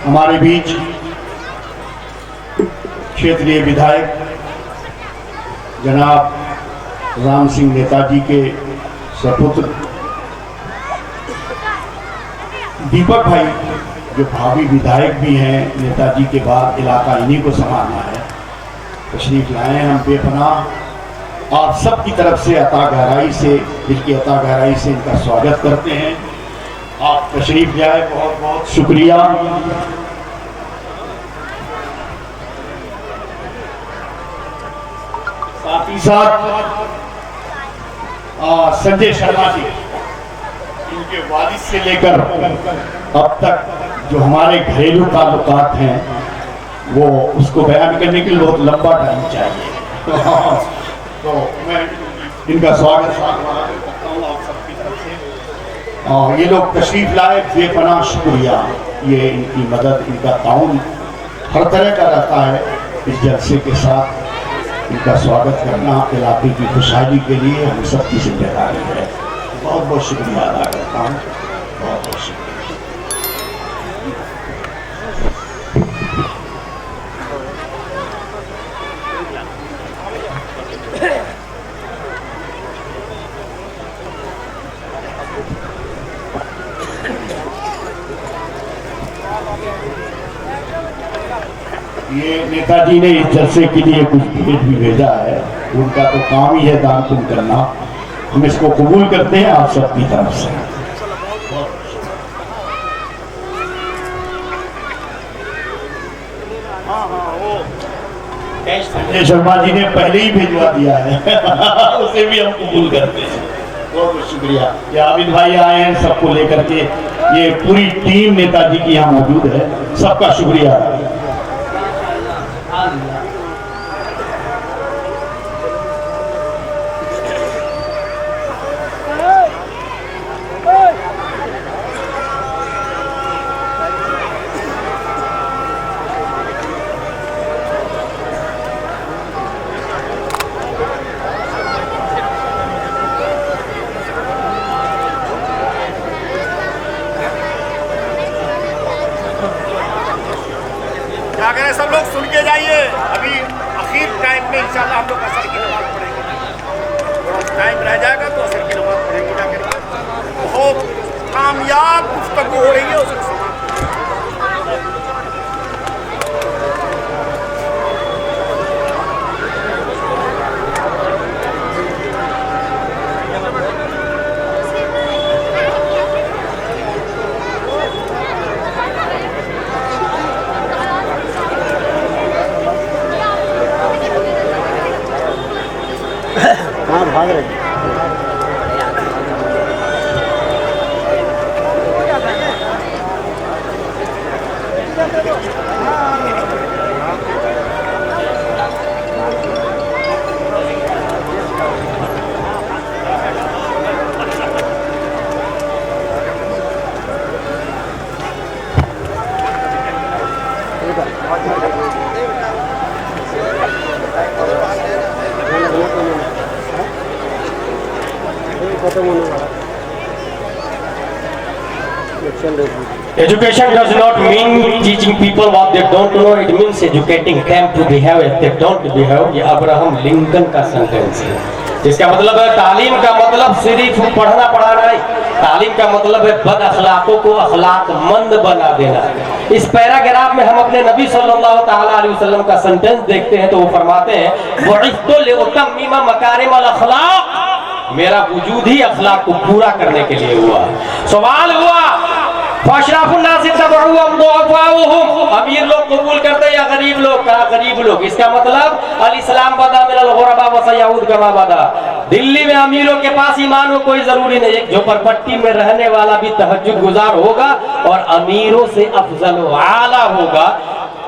हमारे बीच क्षेत्रीय विधायक जनाब राम सिंह नेताजी के सपुत्र दीपक भाई, जो भावी विधायक भी हैं, नेताजी के बाद इलाका इन्हीं को संभालना है, तशरीफ लाए। हम बेपनाह आप सब की तरफ से अता गहराई से, दिल की अता गहराई से इनका स्वागत करते हैं। आप तशरीफ लाए, बहुत बहुत शुक्रिया। साथ ही साथ संजय शर्मा जी, इनके वालिद से लेकर अब तक जो हमारे घरेलू ताल्लुकात हैं, वो उसको बयान करने के लिए बहुत लंबा टाइम चाहिए। तो मैं इनका स्वागत करता हूँ आप सबकी तरफ से। ये लोग तशरीफ लाए, बेपनाह शुक्रिया। ये इनकी मदद, इनका ताउन हर तरह का रहता है। इस जलसे के साथ इनका स्वागत करना इलाके की खुशहाली के लिए हम सबकी जिम्मेदारी है। बहुत बहुत शुक्रिया अदा करता हूँ, बहुत बहुत शुक्रिया। ये नेताजी ने इस जलसे के लिए कुछ भेंट भी भेजा है, उनका तो काम ही है दान पुण्य करना। हम इसको कबूल करते हैं आप सबकी तरफ से। संजय शर्मा जी ने पहले ही भिजवा दिया है उसे भी हम कबूल करते हैं। बहुत बहुत शुक्रिया। ये आबिद भाई आए हैं सबको लेकर के, ये पूरी टीम नेताजी की यहाँ मौजूद है, सबका शुक्रिया। क्या करें, सब लोग सुन के जाइए। अभी आखिर टाइम में इंशाल्लाह हम लोग असर की नमाज पढ़ेंगे। थोड़ा टाइम रह जाएगा तो असर की नमाज पढ़ेंगे जाकर। बहुत कामयाब गुफ्तगू हो रही है उसको सुना। भाग रहे हैं। Education does not mean teaching people what they don't know. It means educating them to behave as they don't behave. ये अब्राहम लिंकन का सेंटेंस है, जिसका मतलब है तालीम का मतलब सिर्फ पढ़ना पढ़ाना नहीं, तालीम का मतलब है बद अखलाकों को अखलाकमंद बना देना। इस पैराग्राफ में हम अपने नबी सल्लल्लाहु ताला अलैहि वसल्लम का सेंटेंस देखते हैं तो वो फरमाते हैं वइस्तु लिउतम्मिमा मकारिमल अखलाक, मेरा वजूद ही अखलाक को पूरा करने के लिए हुआ। सवाल हुआ अमीर लोग कबूल करते या गरीब लोग? कहा गरीब लोग। इसका मतलब अल इस्लाम बदा मिनल गुरबा व सयऊद कमा बदा। दिल्ली में अमीरों के पास ईमान हो कोई जरूरी नहीं, एक झोपड़पट्टी में रहने वाला भी तहज्जुद गुजार होगा और अमीरों से अफजल व आला होगा।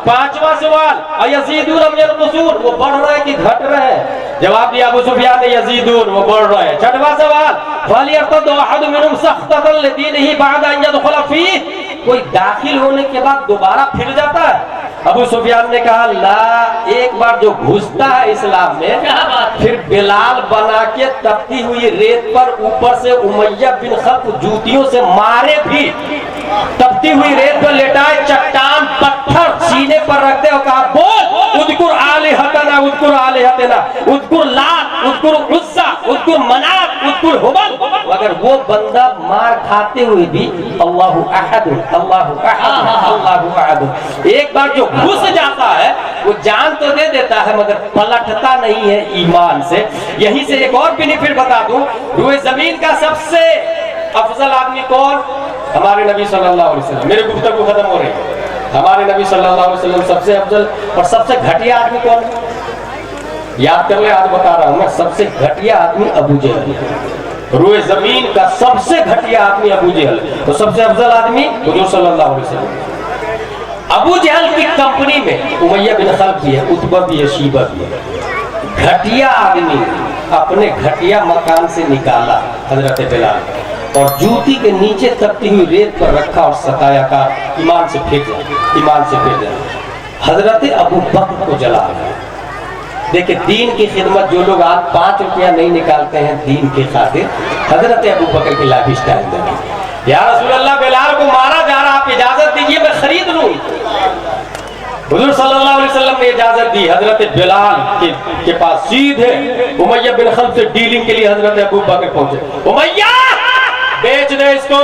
पांचवा सवाल यजीदून अम यनकुसून, वो बढ़ रहे कि घट रहे हैं? जवाब दिया अबू सुफियान ने यजीदून, वो बढ़ रहे हैं। छठवां सवाल फलियर्तद अहद मिनहुम सख्ततन लिदीनिही बाद अन यदखुल फीह, कोई दाखिल होने के बाद दोबारा फिर जाता है? अबू सुफियान ने कहा ला, एक बार जो घुसता है इस्लाम में फिर बिलाल बना के तपती हुई रेत पर ऊपर से उमैया बिन खल्फ जूतियों से मारे भी, तपती हुई रेत पर लेटाए, चट्टान पत्थर सीने पर रखते और कहा बोल उद्कुर आलिहतना उद्कुर आलिहतना उद्कुर लात उद्कुर उस्सा उद्कुर मनात उद्कुर हुबल, मगर वो बंदा मार खाते हुए भी अल्लाहु अहद अल्लाहु अहद अल्लाहु अहद, एक बार जो घुस जाता है वो जान तो दे देता है मगर पलटता नहीं है ईमान से। यहीं से एक और बेनिफिट बता दूं, रूए जमीन का सबसे अफजल आदमी कौन? हमारे नबी सल्लल्लाहु अलैहि वसल्लम। मेरे गुफ्तगू खत्म हो रही है। हमारे नबी सल्लल्लाहु अलैहि वसल्लम सबसे अफजल और सबसे घटिया आदमी कौन? याद कर ले, आज बता रहा हूं मैं। सबसे घटिया आदमी अबू जहल, रूए जमीन का सबसे घटिया आदमी अबू जहल, तो सबसे अफजल आदमी हुजूर सल्लल्लाहु अलैहि वसल्लम। अबू जहल की कंपनी में उमैया बिन खल्फ भी है, उतबा भी है, शीबा भी है। घटिया आदमी अपने घटिया मकान से निकाला हजरत बिलाल और जूती के नीचे तपती हुई रेत पर रखा और सताया का ईमान से फेंक दिया, ईमान से फेंक दिया। हजरत अबू बकर को जला दिया। देखिए दीन की खिदमत जो लोग आज 5 रुपया नहीं निकालते हैं दीन के खातिर, हजरत अबू बकर की लाइफ स्टाइल देखिए। या रसूल अल्लाह, बिलाल को मारा जा रहा, आप इजाजत दीजिए मैं खरीद लूं। हुजूर सल्लल्लाहु अलैहि वसल्लम ने इजाजत दी। हजरत बिलाल के पास सीधे उमैया बिन खल्फ से डीलिंग के लिए हजरत अबू बकर पहुंचे। उमैया बेच दे इसको।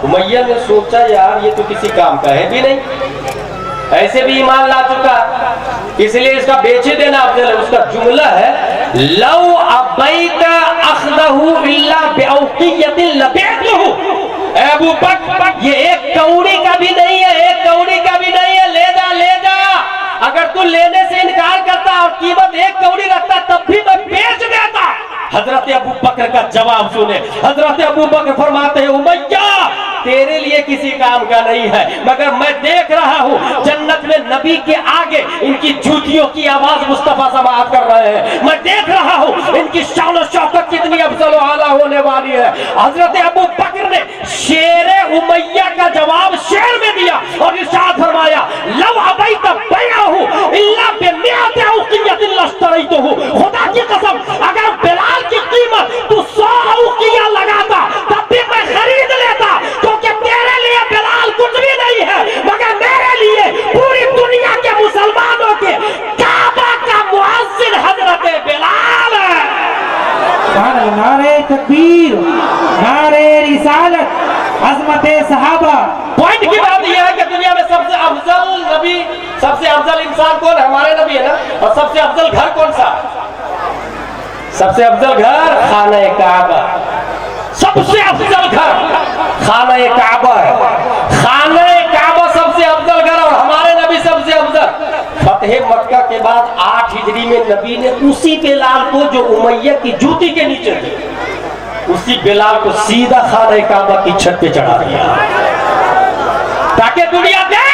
उमैया ने सोचा यार ये तो किसी काम का है भी नहीं, ऐसे भी ईमान ला चुका, इसलिए इसका बेचे देना अफजल है। उसका जुमला है लौ अबैता अखदहु इल्ला बिऔकियतिन लबैतहु। अबू बकर ये एक कौड़ी का भी नहीं है, एक कौड़ी का भी नहीं है, ले जा ले जा। अगर तू लेने से इनकार करता और कीमत 1 कौड़ी रखता तब भी मैं बेच देता। हजरत अबू बकर का जवाब सुने। हजरत अबू बकर फरमाते हैं उमैया तेरे लिए किसी काम का नहीं है, मगर मैं देख रहा हूँ जन्नत में नबी के आगे इनकी जूतियों की आवाज मुस्तफा समाअत कर रहे हैं। मैं देख रहा हूँ इनकी शान और शौकत कितनी अफजल आला होने वाली है। हजरत अबू बकर ने शेरे उमैया का जवाब शेर में दिया और इरशाद फरमाया लौ अबैत बैअहु इल्ला बिमिअति औकियतिन लश्तरैतहु। खुदा की कसम अगर बिलाल की कीमत तू 100 औकिया लगाता तब भी मैं खरीद लेता, क्योंकि तेरे लिए बिलाल कुछ भी नहीं है, मगर मेरे लिए पूरी दुनिया सबसे अफजल इंसान कौन है? हमारे नबी है ना। और सबसे अफजल घर कौन सा? सबसे अफजल घर खाना काबा। सबसे अफजल घर खाना काबा है। खाना काबा सबसे अफजल घर, और हमारे नबी सबसे अफजल। फतेह मक्का के बाद 8 हिजरी में नबी ने उसी बेलाल को जो उमैया की जूती के नीचे थे, उसी बेलाल को सीधा खाना काबा की छत पे चढ़ा दिया, ताकि दुनिया देख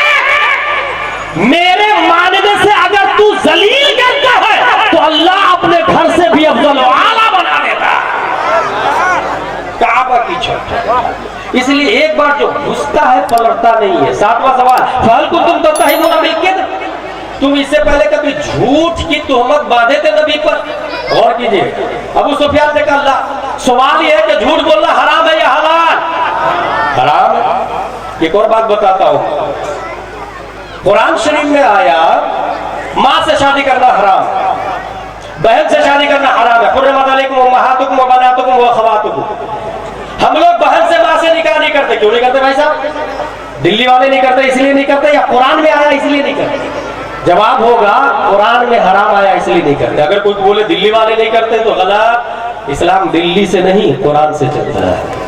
मेरे मानने से अगर तू जलील करता है तो अल्लाह अपने घर से भी अफजल आला बना देता। काबा की छत। इसलिए एक बार जो घुसता है पलटता नहीं है। 7वां सवाल, फहल कुंतुम तत्तहिमून बिल-किज़्ब, तुम इससे पहले कभी झूठ की तोहमत बांधे थे नबी पर? गौर कीजिए। अबू सुफियान ने कहा अल्लाह, सवाल यह है कि झूठ बोलना हराम है या हलाल? हराम है। एक और बात बताता हूं, कुरान शरीफ में आया माँ से शादी करना हराम, बहन से शादी करना हराम है। हुर्रिमत अलैकुम उम्महातुकुम व बनातुकुम व अख़वातुकुम। हम लोग बहन से माँ से निकाह नहीं करते। क्यों नहीं करते भाई साहब? दिल्ली वाले नहीं करते इसलिए नहीं करते, या कुरान में आया इसलिए नहीं करते? जवाब होगा कुरान में हराम आया इसलिए नहीं करते। अगर कोई बोले दिल्ली वाले नहीं करते तो गलत। इस्लाम दिल्ली से नहीं कुरान से चलता है,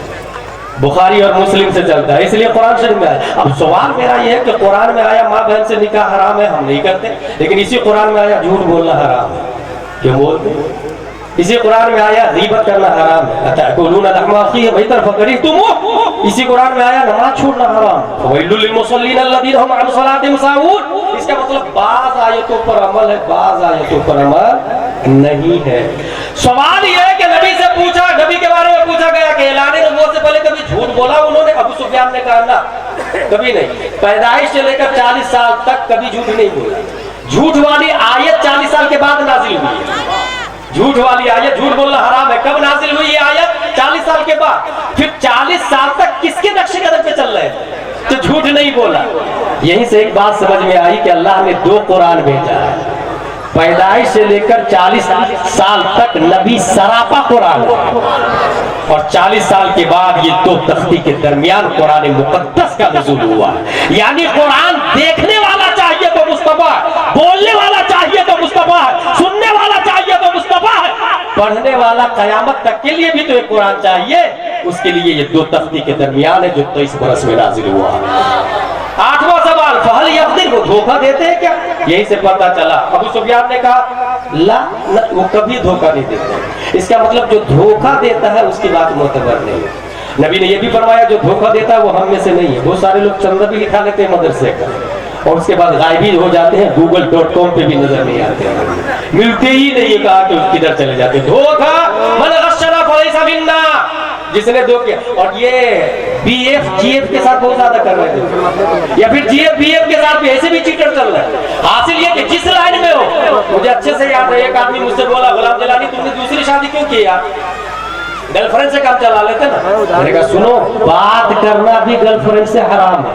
बुखारी और मुस्लिम से चलता है, इसलिए कुरान शरीफ में आया। अब सवाल मेरा यह है कि कुरान में आया माँ बहन से निकाह हराम है, हम नहीं करते, लेकिन इसी कुरान में आया झूठ बोलना हराम है। क्यों बोलते? इसी कुरान में आया गीबत करना हराम है। अतअकुलूना लहमा अखीहि मैतन फकरिहतुमूह, इसी कुरान में आया नमाज छोड़ना हराम। वैलुल लिलमुसल्लीन अल्लज़ीना हुम अन सलातिहिम साहून। इसका मतलब बाज़ आयतों पर अमल है, बाज़ आयतों पर अमल नहीं है। सवाल यह है कि नबी से पूछा, नबी के बारे में पूछा गया कि ऐलान नबूवत से पहले कभी झूठ बोला उन्होंने? अबू सुफियान ने कहा ना, कभी नहीं। पैदाइश से लेकर 40 साल तक कभी झूठ नहीं बोला। झूठ वाली आयत 40 साल के बाद नाजिल हुई है। झूठ वाली आयत, झूठ बोलना हराम है, कब नाजिल हुई ये आयत? 40 साल के बाद। फिर 40 साल तक किसके नक्शे कदम पे चल रहे थे तो झूठ नहीं बोला। यहीं से एक बात समझ में आई कि अल्लाह ने 2 कुरान भेजा है। पैदाइश से लेकर 40 साल तक नबी सरापा कुरान, और 40 साल के बाद ये 2 तख्ती के दरमियान कुरान मुकद्दस का नुज़ूल हुआ। यानी कुरान देखने वाला चाहिए तो मुस्तफा है, बोलने वाला चाहिए तो मुस्तफा है, सुनने वाला चाहिए तो मुस्तफा है, पढ़ने वाला कयामत तक के लिए भी तो एक कुरान चाहिए। उसके लिए ये 2 तख्ती के दरमियान है जो 23 बरस में नाजिल हुआ। 8वां सवाल, फहल यक़दिर, वो धोखा देते हैं क्या? यही से पता चला। अबू सुफियान ने कहा ला, वो कभी धोखा नहीं देते। इसका मतलब जो धोखा देता है उसकी बात मोतबर नहीं है। नबी ने यह भी फरमाया जो धोखा देता है वो हम में से नहीं है। बहुत सारे लोग चंदा भी लिखा लेते हैं मदरसे का, और उसके बाद गायबी हो जाते हैं, google.com पे भी नजर नहीं आते हैं, मिलते ही नहीं। कहा कि किधर चले जाते। धोखा मन गश्शना फलैसा मिन्ना, जिसने धोखे। और ये BF GF के साथ बहुत ज्यादा कर रहे थे, या फिर GF BF के साथ भी ऐसे भी चीटर चल रहा है। हासिल ये कि जिस लाइन में हो, मुझे अच्छे से याद है एक आदमी मुझसे बोला, गुलाम जलानी तुमने दूसरी शादी क्यों की यार? गर्लफ्रेंड से काम चला लेते ना। मैंने कहा सुनो, बात करना भी गर्लफ्रेंड से हराम है,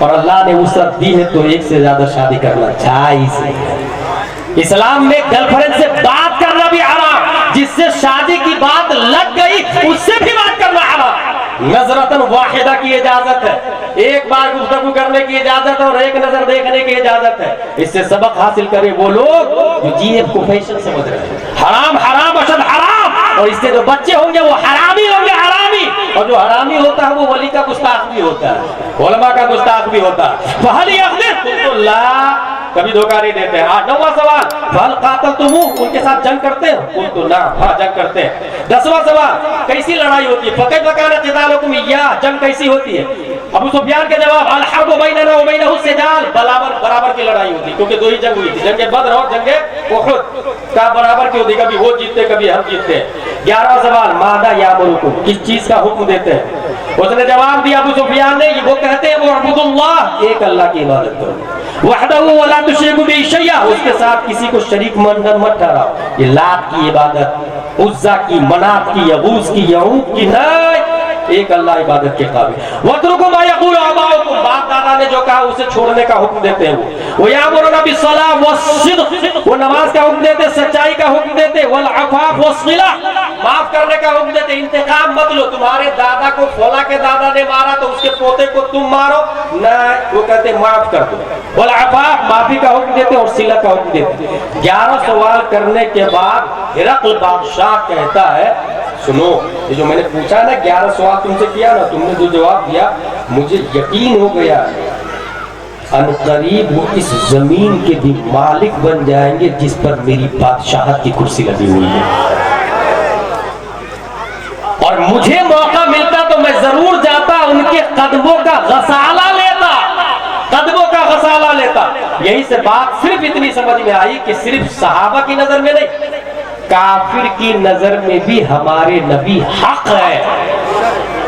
और अल्लाह ने वुसअत दी है तो एक से ज्यादा शादी करना जायज है। इस्लाम में गर्लफ्रेंड से बात करना भी हराम, जिससे शादी की बात लग गई उससे भी बात करना हराम। नजरतन वाहिदा की इजाजत है, एक बार गुफ्तगू करने की इजाजत है और एक नजर देखने की इजाजत है। इससे सबक हासिल करे वो लोग जो जीएफ को फैशन समझ रहे हैं। हराम हराम अशद हराम, और इससे जो बच्चे होंगे वो हरामी होंगे, हरामी। और जो हरामी होता है वो वली का गुस्ताख भी होता है, उलमा का गुस्ताख भी होता है। फहल यक़दिर, तो ला, कभी धोखा नहीं देते हैं। 9वां सवाल, फहल क़ातलतुमूह, उनके साथ जंग करते हैं? तो ना, हाँ जंग करते हैं। 10वां सवाल, कैसी लड़ाई होती है? फ़कैफ़ कान क़ितालुकुम इय्याह, जंग कैसी होती है? अबू सुफियान के जवाब, अल हर्बु बैनना व बैनहु सिजाल, बराबर की लड़ाई होती, क्योंकि 2 ही जंग हुई थी, जंगे बद्र और जंगे उहुद। का बराबर की होती, कभी वो जीतते कभी हम जीतते। 11वां सवाल, मादा यामुरुकुम, किस चीज का हुक्म देते हैं? उसने जवाब दिया अबू सुफियान ने, वो कहते हैं वो अब्दुल्लाह, एक अल्लाह की इबादत करो, वहदहु वला तुश्रिकू बिही शैया, उसके साथ किसी को शरीक मत ठहराओ। ये लात की इबादत, उज्जा की, मनात की, यगूस की, यऊक की नहीं, एक अल्लाह इबादत के काबिल। वत्रुकू मा यक़ूलु आबाउकुम, बाप दादा ने जो कहा उसे छोड़ने का हुक्म देते हैं। वो यामुरुना बिस्सलाह वस्सिद्क़, वो नमाज का हुक्म देते, सच्चाई का हुक्म देते, वल अफ़ाफ़ वस्सिला, माफ करने का हुक्म देते। इंतकाम मत लो, तुम्हारे दादा को फला के दादा ने मारा तो उसके पोते को तुम मारो ना, वो कहते माफ कर दो। वल अफ़ाफ़, माफी का हुक्म देते और सिला का हुक्म देते। 11 सवाल करने के बाद हिरक़ल बादशाह कहता है, सुनो, ये जो मैंने पूछा ना 11 सवाल तुमसे किया ना, तुमने जो जवाब दिया मुझे यकीन हो गया अनकरीब वो इस जमीन के भी मालिक बन जाएंगे जिस पर मेरी बादशाहत की कुर्सी लगी हुई है, और मुझे मौका मिलता तो मैं जरूर जाता उनके कदमों का गसाला लेता, कदमों का गसाला लेता। यही से बात सिर्फ इतनी समझ में आई कि सिर्फ सहाबा की नजर में नहीं, काफिर की नजर में भी हमारे नबी हक है,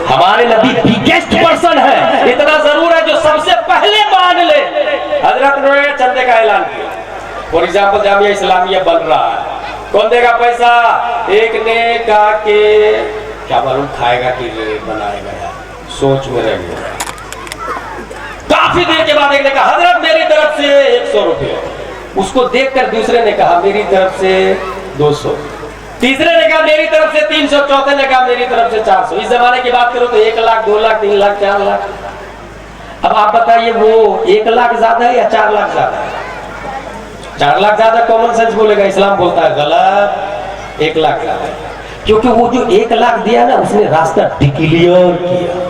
हमारे नबी बिगेस्ट पर्सन है। इतना जरूर है जो सबसे पहले मान ले। हजरत ने चंदे का ऐलान किया, फॉर एग्जाम्पल जामिया इस्लामिया बन रहा है, कौन देगा पैसा? एक ने कहा कि क्या मालूम खाएगा कि बनाएगा, यार सोच में रह गया। काफी देर के बाद एक ने कहा हजरत मेरी तरफ से 100 रुपये, उसको देखकर दूसरे ने कहा मेरी तरफ से 200, तीसरे ने कहा मेरी तरफ से 300, चौथे ने कहा मेरी तरफ से 400। इस जमाने की बात करो तो 1 लाख, 2 लाख, 3 लाख, 4 लाख। अब आप बताइए वो 1 लाख ज्यादा है या 4 लाख ज्यादा है? 4 लाख ज्यादा कॉमन सेंस बोलेगा, इस्लाम बोलता है गलत, 1 लाख ज्यादा है। क्योंकि वो जो 1 लाख दिया ना उसने रास्ता डिक्लेयर किया,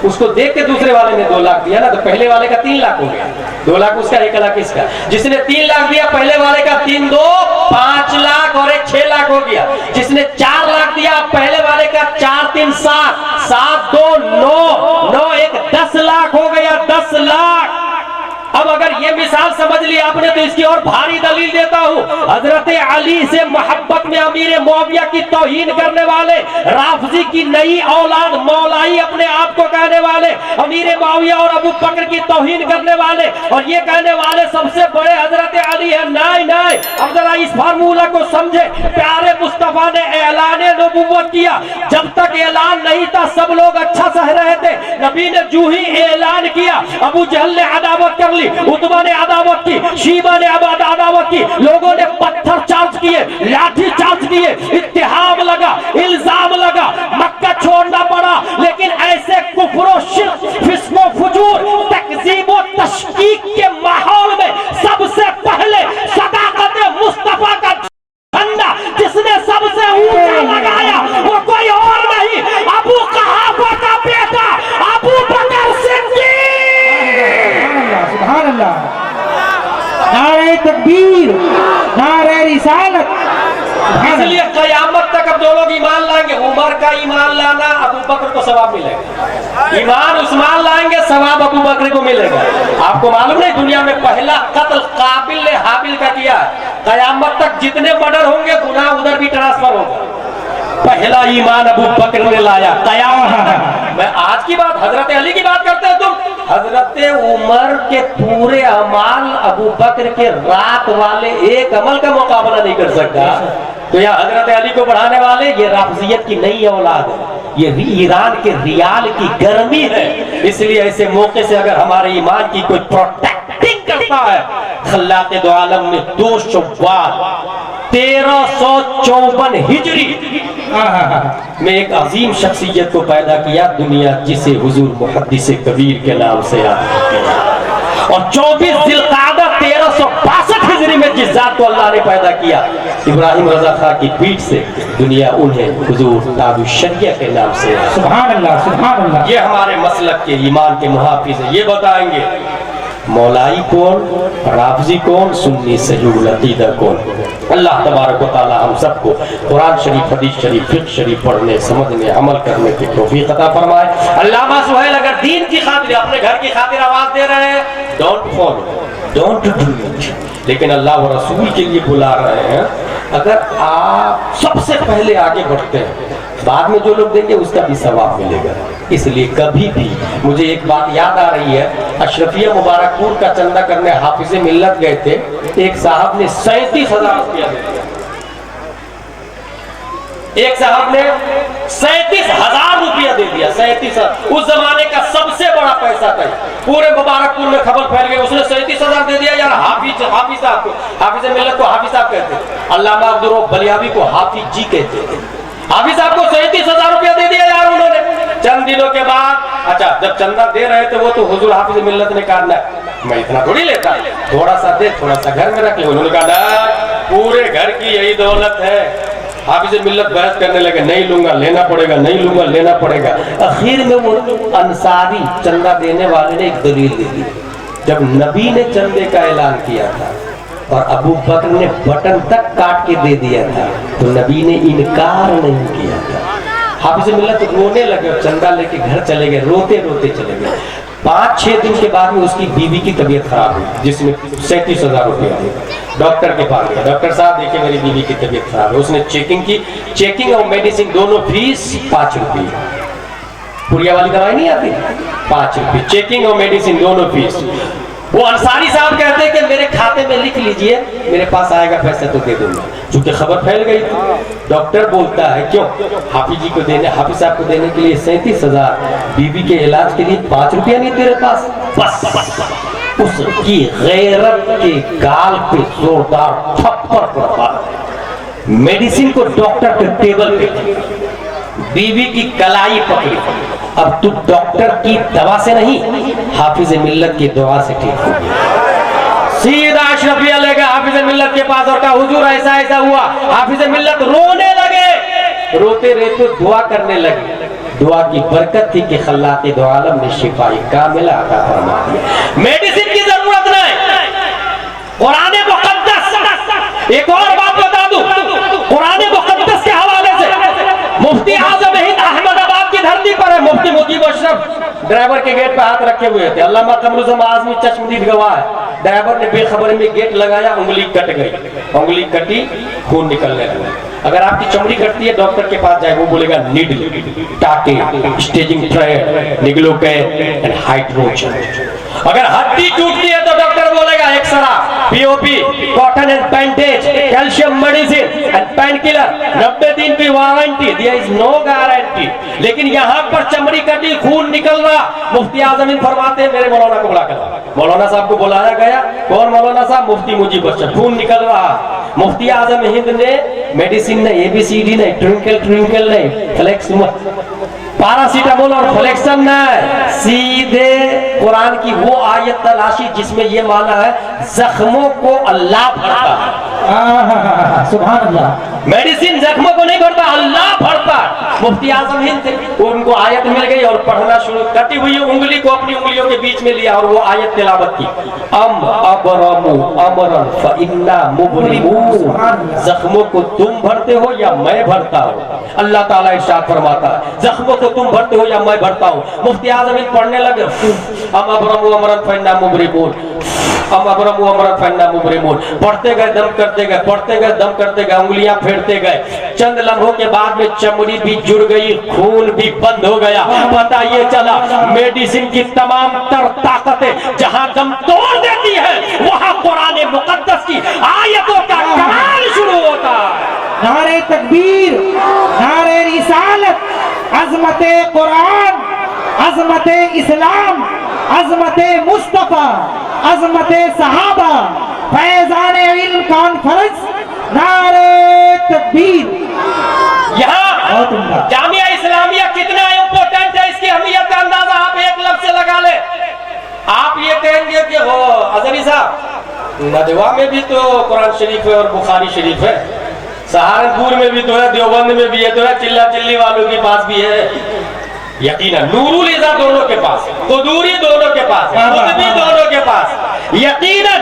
उसको देख के दूसरे वाले ने 2 लाख दिया ना, तो पहले वाले का 3 लाख हो गया, 2 लाख उसका, 1 लाख इसका। जिसने 3 लाख दिया पहले वाले का 3 2 5 लाख और 1 6 लाख हो गया। जिसने 4 लाख दिया पहले वाले का 4 3 7 7 2 9 9 1 10 लाख हो गया, 10 लाख। अब अगर ये मिसाल समझ ली आपने तो इसकी और भारी दलील देता हूँ। हजरत अली से मोहब्बत में अमीर मुआविया की तौहीन करने वाले, राफजी की नई औलाद मौलाई अपने आप को कहने वाले, अमीर मुआविया और अबू बकर की तौहीन करने वाले और ये कहने वाले सबसे बड़े हजरत अली है। नहीं नहीं, अब जरा इस फार्मूला को समझे। प्यारे मुस्तफा ने ऐलान नबुव्वत किया, जब तक ऐलान नहीं था सब लोग अच्छा सह रहे थे। नबी ने जो ही ऐलान किया अबू जहल ने अदावत कर ली, उतबा ने अदावत की, शीबा ने अदावत की, लोगों ने पत्थर चार्ज किए, लाठी चार्ज किए, इत्तिहाम लगा, इल्जाम लगा, मक्का छोड़ना पड़ा। लेकिन ऐसे कुफ्र, शिर्क, फिस्को, फुजूर, तकज़ीब और तशकीक के माहौल में सबसे पहले सदाकत मुस्तफा का झंडा जिसने सबसे ऊंचा लगाया वो कोई और नहीं, अबू कहाफा का बेटा अबू बकर सिद्दीक। सुभान अल्लाह, नारे तकबीर, नारे रिसालत। इसलिए कयामत तक अब जो लोग ईमान लाएंगे, उमर का ईमान लाना अबू बकर को सवाब मिलेगा, ईमान उस्मान लाएंगे सवाब अबू बकर को मिलेगा। आपको मालूम नहीं दुनिया में पहला कत्ल काबिल ने हाबिल का किया, कयामत तक जितने मर्डर होंगे गुनाह उधर भी ट्रांसफर होगा। पहला ईमान अबू बकर ने लाया कयामत। मैं आज की बात हजरत अली की बात करते हो तुम, हजरत उमर के पूरे अमाल अबू बकर के रात वाले एक अमल का मुकाबला नहीं कर सकता। तो यहाँ हजरत अली को बढ़ाने वाले ये राफजियत की नई औलाद है, ये ईरान के रियाल की गर्मी है। इसलिए ऐसे मौके से अगर हमारे ईमान की कोई प्रोटेक्टिंग करता है, खल्लाक़े दो आलम ने 2 शव्वाल 1354 हिजरी में एक अजीम शख्सियत को पैदा किया दुनिया जिसे हुजूर मुहद्दिस कबीर के नाम से याद करते हैं। और 24 जिलकादा 1362 हिजरी में जिस जात को अल्लाह ने पैदा किया, इब्राहिम रजा खां की पीठ से दुनिया उन्हें हुजूर ताबी शरिया के नाम से। सुभान अल्लाह, सुभान अल्लाह। ये हमारे मसलक के ईमान के मुहाफिज है। ये बताएंगे मौलाई कौन, राफजी कौन, सुन्नी सहीहुल अकीदा कौन। अल्लाह तबारक व तआला हम सबको कुरान शरीफ, हदीस शरीफ, फिक़्ह शरीफ पढ़ने, समझने, अमल करने की तौफीक अता फरमाए। अल्लामा सुहैल अगर दीन की खातिर, अपने घर की खातिर आवाज दे रहे हैं, don't follow, don't do it. लेकिन अल्लाह व रसूल के लिए बुला रहे हैं, अगर आप सबसे पहले आगे बढ़ते हैं, बाद में जो लोग देंगे उसका भी सवाब मिलेगा। इसलिए कभी भी मुझे एक बात याद आ रही है, अशरफिया मुबारकपुर का चंदा करने हाफिज़े मिल्लत गए थे, एक साहब ने 37,000 रुपया दिया। एक साहब ने 37,000 रुपया दे दिया, 37,000। उस जमाने का सबसे बड़ा पैसा था। पूरे मुबारकपुर में खबर फैल गई, उसने 37,000 दे दिया यार। हाफिज साहब को, हाफिज मिल्लत को हाफिज साहब कहते थे, अल्लामा अब्दुल रऊफ बलियावी को हाफिज जी कहते थे। हाफिज साहब को 37,000 रुपया दे दिया यार उन्होंने। चंद दिनों के बाद, अच्छा जब चंदा दे रहे थे वो तो हुजूर हाफिज मिल्लत ने कहा ना मैं इतना थोड़ी लेता, थोड़ा सा दे, थोड़ा सा घर में रख ले। उन्होंने कहा ना पूरे घर की यही दौलत है। हाफिज मिल्लत बहस करने लगे, नहीं लूंगा लेना पड़ेगा, नहीं लूंगा लेना पड़ेगा। आखिर में वो अंसारी चंदा देने वाले ने एक दलील दे दी। जब नबी ने चंदे का ऐलान किया था और अबू बकर ने बटन तक काट के दे दिया था तो नबी ने इनकार नहीं किया था। हाफिज मिल्लत रोने लगे और चंदा लेके घर चले गए, रोते रोते चले गए। 5-6 दिन के बाद में उसकी बीवी की तबीयत खराब हुई, जिसमें 37,000 रुपये थे। डॉक्टर के पास गया, डॉक्टर साहब देखिए मेरी बीवी की तबीयत खराब है। उसने चेकिंग की, चेकिंग और मेडिसिन दोनों फीस 5 रुपये। पुरिया वाली दवाई नहीं आती, 5 रुपये चेकिंग और मेडिसिन दोनों फीस। वो अंसारी साहब कहते हैं कि मेरे खाते में लिख लीजिए, मेरे पास आएगा पैसा तो दे दूंगा। क्योंकि खबर फैल गई थी। डॉक्टर बोलता है क्यों हाफिज जी को देने, हाफिज साहब को देने के लिए 37,000, बीबी के इलाज के लिए 5 रुपया नहीं तेरे पास? बस उसकी गैरत के गाल पे जोरदार थप्पड़ पड़ा। मेडिसिन को डॉक्टर के टेबल पे, बीवी की कलाई पकड़ी। अब तू डॉक्टर की दवा से नहीं, हाफिज मिल्लत की दुआ से ठीक हो गया। सीधा अशरफिया ले गया हाफिज मिल्लत के पास और कहा हुजूर ऐसा ऐसा हुआ। हाफिज मिल्लत रोने लगे, रोते रोते दुआ करने लगे। दुआ की बरकत थी कि खल्लाक़े दो आलम ने शिफाई कामिला अता फरमा दिया। मेडिसिन की जरूरत नहीं, कुरान मुक़द्दस। एक और बात बता दूं, कुरान मुक़द्दस के हवाले से मुफ्ती आज़म हिंद अहमदाबाद की धरती पर है। मुफ्ती मुजीब अशरफ ड्राइवर के गेट पे हाथ रखे हुए थे। अल्लामा कमरुज़्ज़मान आज़मी चश्मदीद गवाह है। ड्राइवर ने बेखबरी में गेट लगाया, उंगली कट गई, उंगली कटी, खून निकलने लगा। अगर आपकी चमड़ी कटती है डॉक्टर के पास जाए, वो बोलेगा नीडल, टाके, stitching thread, lignocaine and hydrogen. अगर हड्डी टूटती है तो डॉक्टर बोलेगा X-ray, POP, cotton and bandage, calcium medicine and painkiller, 90 दिन की warranty, there is no guarantee. लेकिन यहाँ पर चमड़ी कटी, खून निकल रहा, मुफ्ती आज़म हिंद फरमाते हैं मेरे मौलाना को बुला कर। मौलाना साहब को बुलाया गया, कौन मौलाना साहब? मुफ्ती मुजीब अशरफ। खून निकल रहा, मुफ्ती आज़म हिंद ने मेडिसिन नहीं, ABCD नहीं, ट्विंकल नहीं, फ्लेक्स पैरासीटामोल और फ्लेक्सन नहीं, सीधे कुरान की वो आयत तलाशी जिसमें ये माना है जख्मों को अल्लाह भरता है। सुभान अल्लाह। मेडिसिन जख्मों को नहीं भरता, अल्लाह भरता। मुफ्ती आज़म हिंद थे, उनको आयत मिल गई और पढ़ना शुरू। कटी हुई उंगली को अपनी उंगलियों के बीच में लिया और वो आयत तिलावत की, अबरमु अमरन फइन्ना मुबरिमून। जख्मों को तुम भरते हो या मैं भरता हूँ? अल्लाह ताला इरशाद फरमाता है जख्मों को तुम भरते हो या मैं भरता हूँ। मुफ्ती आज़म हिंद पढ़ने लगे, अबरमु अमरन फइन्ना मुबरिमून, अबरमु अमरन फइन्ना मुबरिमून। पढ़ते गए, दम करते गए, पढ़ते गए, दम करते गए, उंगलियां फेरते गए। चंद लम्हों के बाद में चमड़ी भी जुड़ गई, खून भी बंद हो गया। पता ये चला मेडिसिन की तमाम तर ताकतें जहां दम तोड़ देती है, वहां कुरान मुक़द्दस की आयतों का कमाल शुरू होता है। नारे तकबीर, नारे रिसालत, अज़मते कुरान, अज़मते इस्लाम, अज़मते मुस्तफ़ा, अज़मते सहाबा, फैज़ान इल्म कॉन्फ्रेंस, नारे तकबीर। यहाँ जामिया इस्लामिया कितना इम्पोर्टेंट है, इसकी अहमियत का अंदाजा आप एक लफ्ज़ से लगा ले। आप ये कहेंगे कि वो अज़हरी साहब नदवा में भी तो कुरान शरीफ है और बुखारी शरीफ है, सहारनपुर में भी तो है, देवबंद में भी है तो है, चिल्ला चिल्ली वालों के पास भी है। यकीनन नूरुल इज़ा दोनों के पास है, कुदूरी दोनों के पास है, कुतुबी दोनों के पास, यकीनन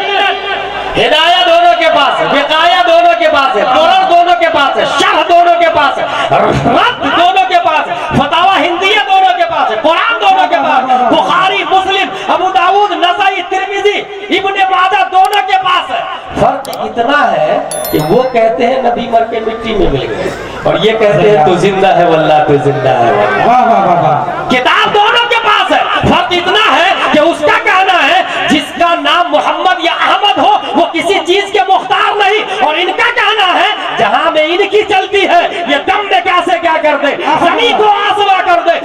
हिदाया दोनों के पास है, विकाया दोनों के पास है, दुरर दोनों के पास है, शरह दोनों के पास है, रद्द दोनों के पास है, फतावा हिंदिया दोनों के पास है, कुरान दोनों के पास है, बुखारी, मुस्लिम, अबू दाऊद, नसाई, तिर्मिज़ी, इब्ने माजा दोनों के पास है। फर्क इतना है कि वो कहते हैं नबी मर के मिट्टी में मिल गए और ये कहते हैं तू जिंदा है वल्लाह, तू जिंदा है वल्लाह। वाह वाह वाह वाह। किताब दोनों के पास है। फर्क इतना है कि उसका कहना है जिसका नाम मोहम्मद या अहमद हो वो किसी चीज के मुख्तार नहीं, और इनका कहना है जहां में इनकी चलती है ये दम में कैसे क्या कर दे, जमीन को आसमा कर दे,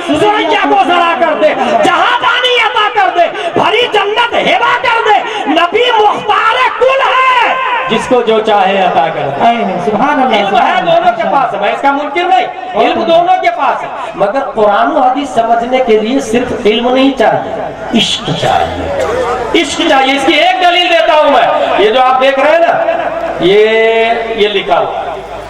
जिसको जो चाहे अता करता है। सुभान अल्लाह, इल्म है दोनों के पास है, मैं इसका मुनकिर नहीं, इल्म दोनों के पास है, मगर कुरान और हदीस समझने के लिए सिर्फ इल्म नहीं चाहिए, इश्क चाहिए, इश्क चाहिए। इसकी एक दलील देता हूं मैं, ये जो आप देख रहे हैं ना, ये लिखा हुआ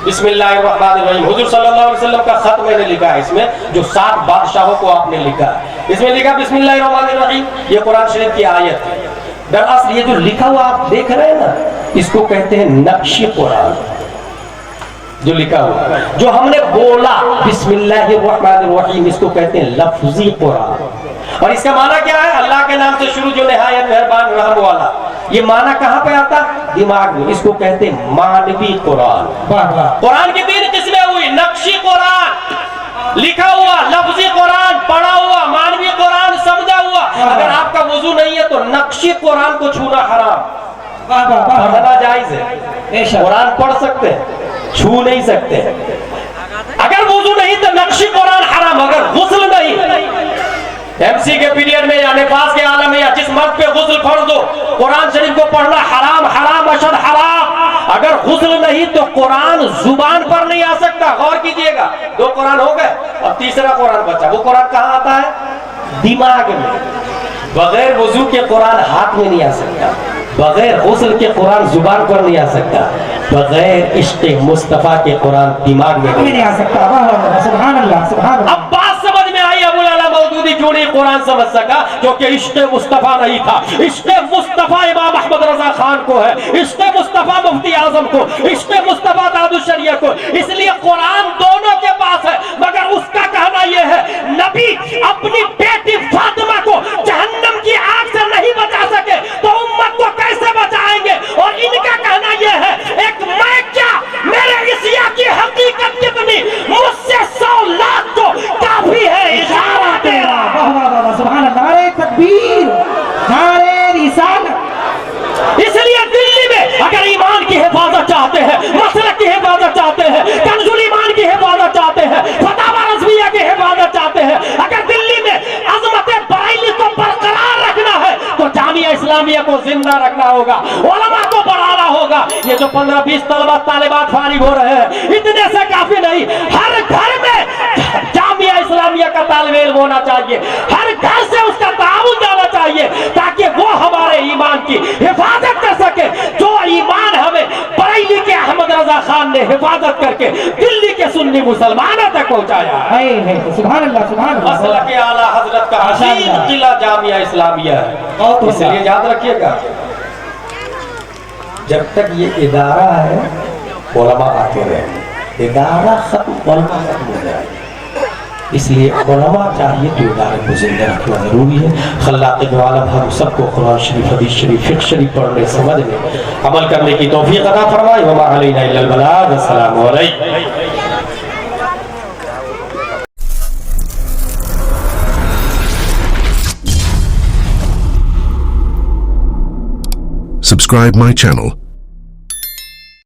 बिस्मिल्लाहिर्रहमानिर्रहीम, हुजूर सल्लल्लाहु अलैहि वसल्लम का खत मैंने लिखा है इसमें, जो 7 बादशाहों को आपने लिखा है, इसमें लिखा बिस्मिल्लाहिर्रहमानिर्रहीम, ये कुरान शरीफ की आयत है। दरअसल ये जो लिखा हुआ आप देख रहे हैं ना, इसको कहते हैं नक्श कुरान, जो लिखा हुआ, जो हमने बोला बिस्मिल्लाहिर्रहमानिर्रहीम, इसको कहते हैं लफ्जी कुरान। और इसका माना क्या है? अल्लाह के नाम से शुरू, जो निहायत मेहरबान रहम वाला। ये माना कहाँ पे आता? दिमाग में। इसको कहते हैं मानवी कुरान। कुरान की 3 किस्में हुई, नक्शी कुरान, लिखा हुआ, लफ्जी कुरान, पढ़ा हुआ, मानवी कुरान, समझा हुआ। अगर आपका वजू नहीं है तो नक्शी कुरान को छूना हराम, पढ़ना जायज है। कुरान पढ़ सकते हैं, छू नहीं सकते। अगर वजू नहीं तो नक्शी कुरान हराम। अगर गुस्ल नहीं, MC के पीरियड में या निफास के आलम में या जिस मर्द पे गुस्ल फर्ज हो, कुरान शरीफ को पढ़ना हराम, हराम अशद हराम। अगर गुस्ल नहीं तो कुरान जुबान पर नहीं आ सकता। गौर कीजिएगा, 2 कुरान हो गए, अब तीसरा कुरान बचा। वो कुरान कहाँ आता है? दिमाग में। बगैर वजू के कुरान हाथ में नहीं आ सकता, बगैर गुस्ल के कुरान जुबान पर नहीं आ सकता, बगैर इश्क मुस्तफा के कुरान दिमाग में नहीं आ सकता। सुभान अल्लाह, सुभान अल्लाह। अब बात समझ में आई, अबुल आला मौदूदी क्यों नहीं कुरान समझ सका? क्योंकि इश्क मुस्तफा नहीं था। इश्क मुस्तफा इमाम अहमद रजा खान को है, इश्क मुस्तफा मुफ्ती आजम को, इश्क मुस्तफा दादू शरिया को। इसलिए कुरान दोनों के पास है, मगर उसका कहना यह है, नबी अपनी बेटी फातिमा को जहन्नम की आग से नहीं बचा सके तो उम्मत को कैसे बचाएंगे? और इनका कहना यह है, एक मैं क्या, मेरे इसिया की हकीकत कितनी, मुझसे 100 लाख को काफी है इशारा तेरा। सुभान अल्लाह, नारे तकबीर, नारे रिसालत। इसलिए दिल्ली में अगर ईमान की हिफाजत चाहते हैं, मसलक की हिफाजत चाहते हैं, कंजुल ईमान की हिफाजत चाहते हैं, फतावा रज़विया की हिफाजत चाहते हैं, अगर दिल्ली में अज़मत बरेली को बरकरार रखना है तो जामिया इस्लामिया को जिंदा रखना होगा, उलमा को बढ़ाना होगा। ये जो 15-20 तलबा तालिबात फारिग हो रहे हैं, इतने से काफी नहीं। हर घर में जामिया इस्लामिया का तालिब इल्म होना चाहिए, हर घर से उसका ताउन जाना चाहिए, ताकि वो हमारे ईमान की हिफाजत कर सके, जो ईमान हमें बरेली के अहमद रजा खान ने हिफाजत करके दिल्ली के सुन्नी मुसलमानों तक पहुंचाया है। सुभान अल्लाह, सुभान अल्लाह। मसलक आला हजरत का हसीन किला जामिया इस्लामिया है। इसलिए याद रखिएगा, जब तक ये इदारा है उलमा आते रहे, इदारा खत्म, उलमा खत्म हो जाए। इसलिए उलमा चाहिए तो इदारे को जिंदा रखना जरूरी है। खल्लाक़ दो आलम हम सबको कुरान शरीफ, हदीस शरीफ, फिक़्ह शरीफ पढ़ने, समझने, अमल करने की तौफीक अता फरमाए। व मा अलैना इल्लल बलाग। अस्सलामु अलैकुम। Subscribe my channel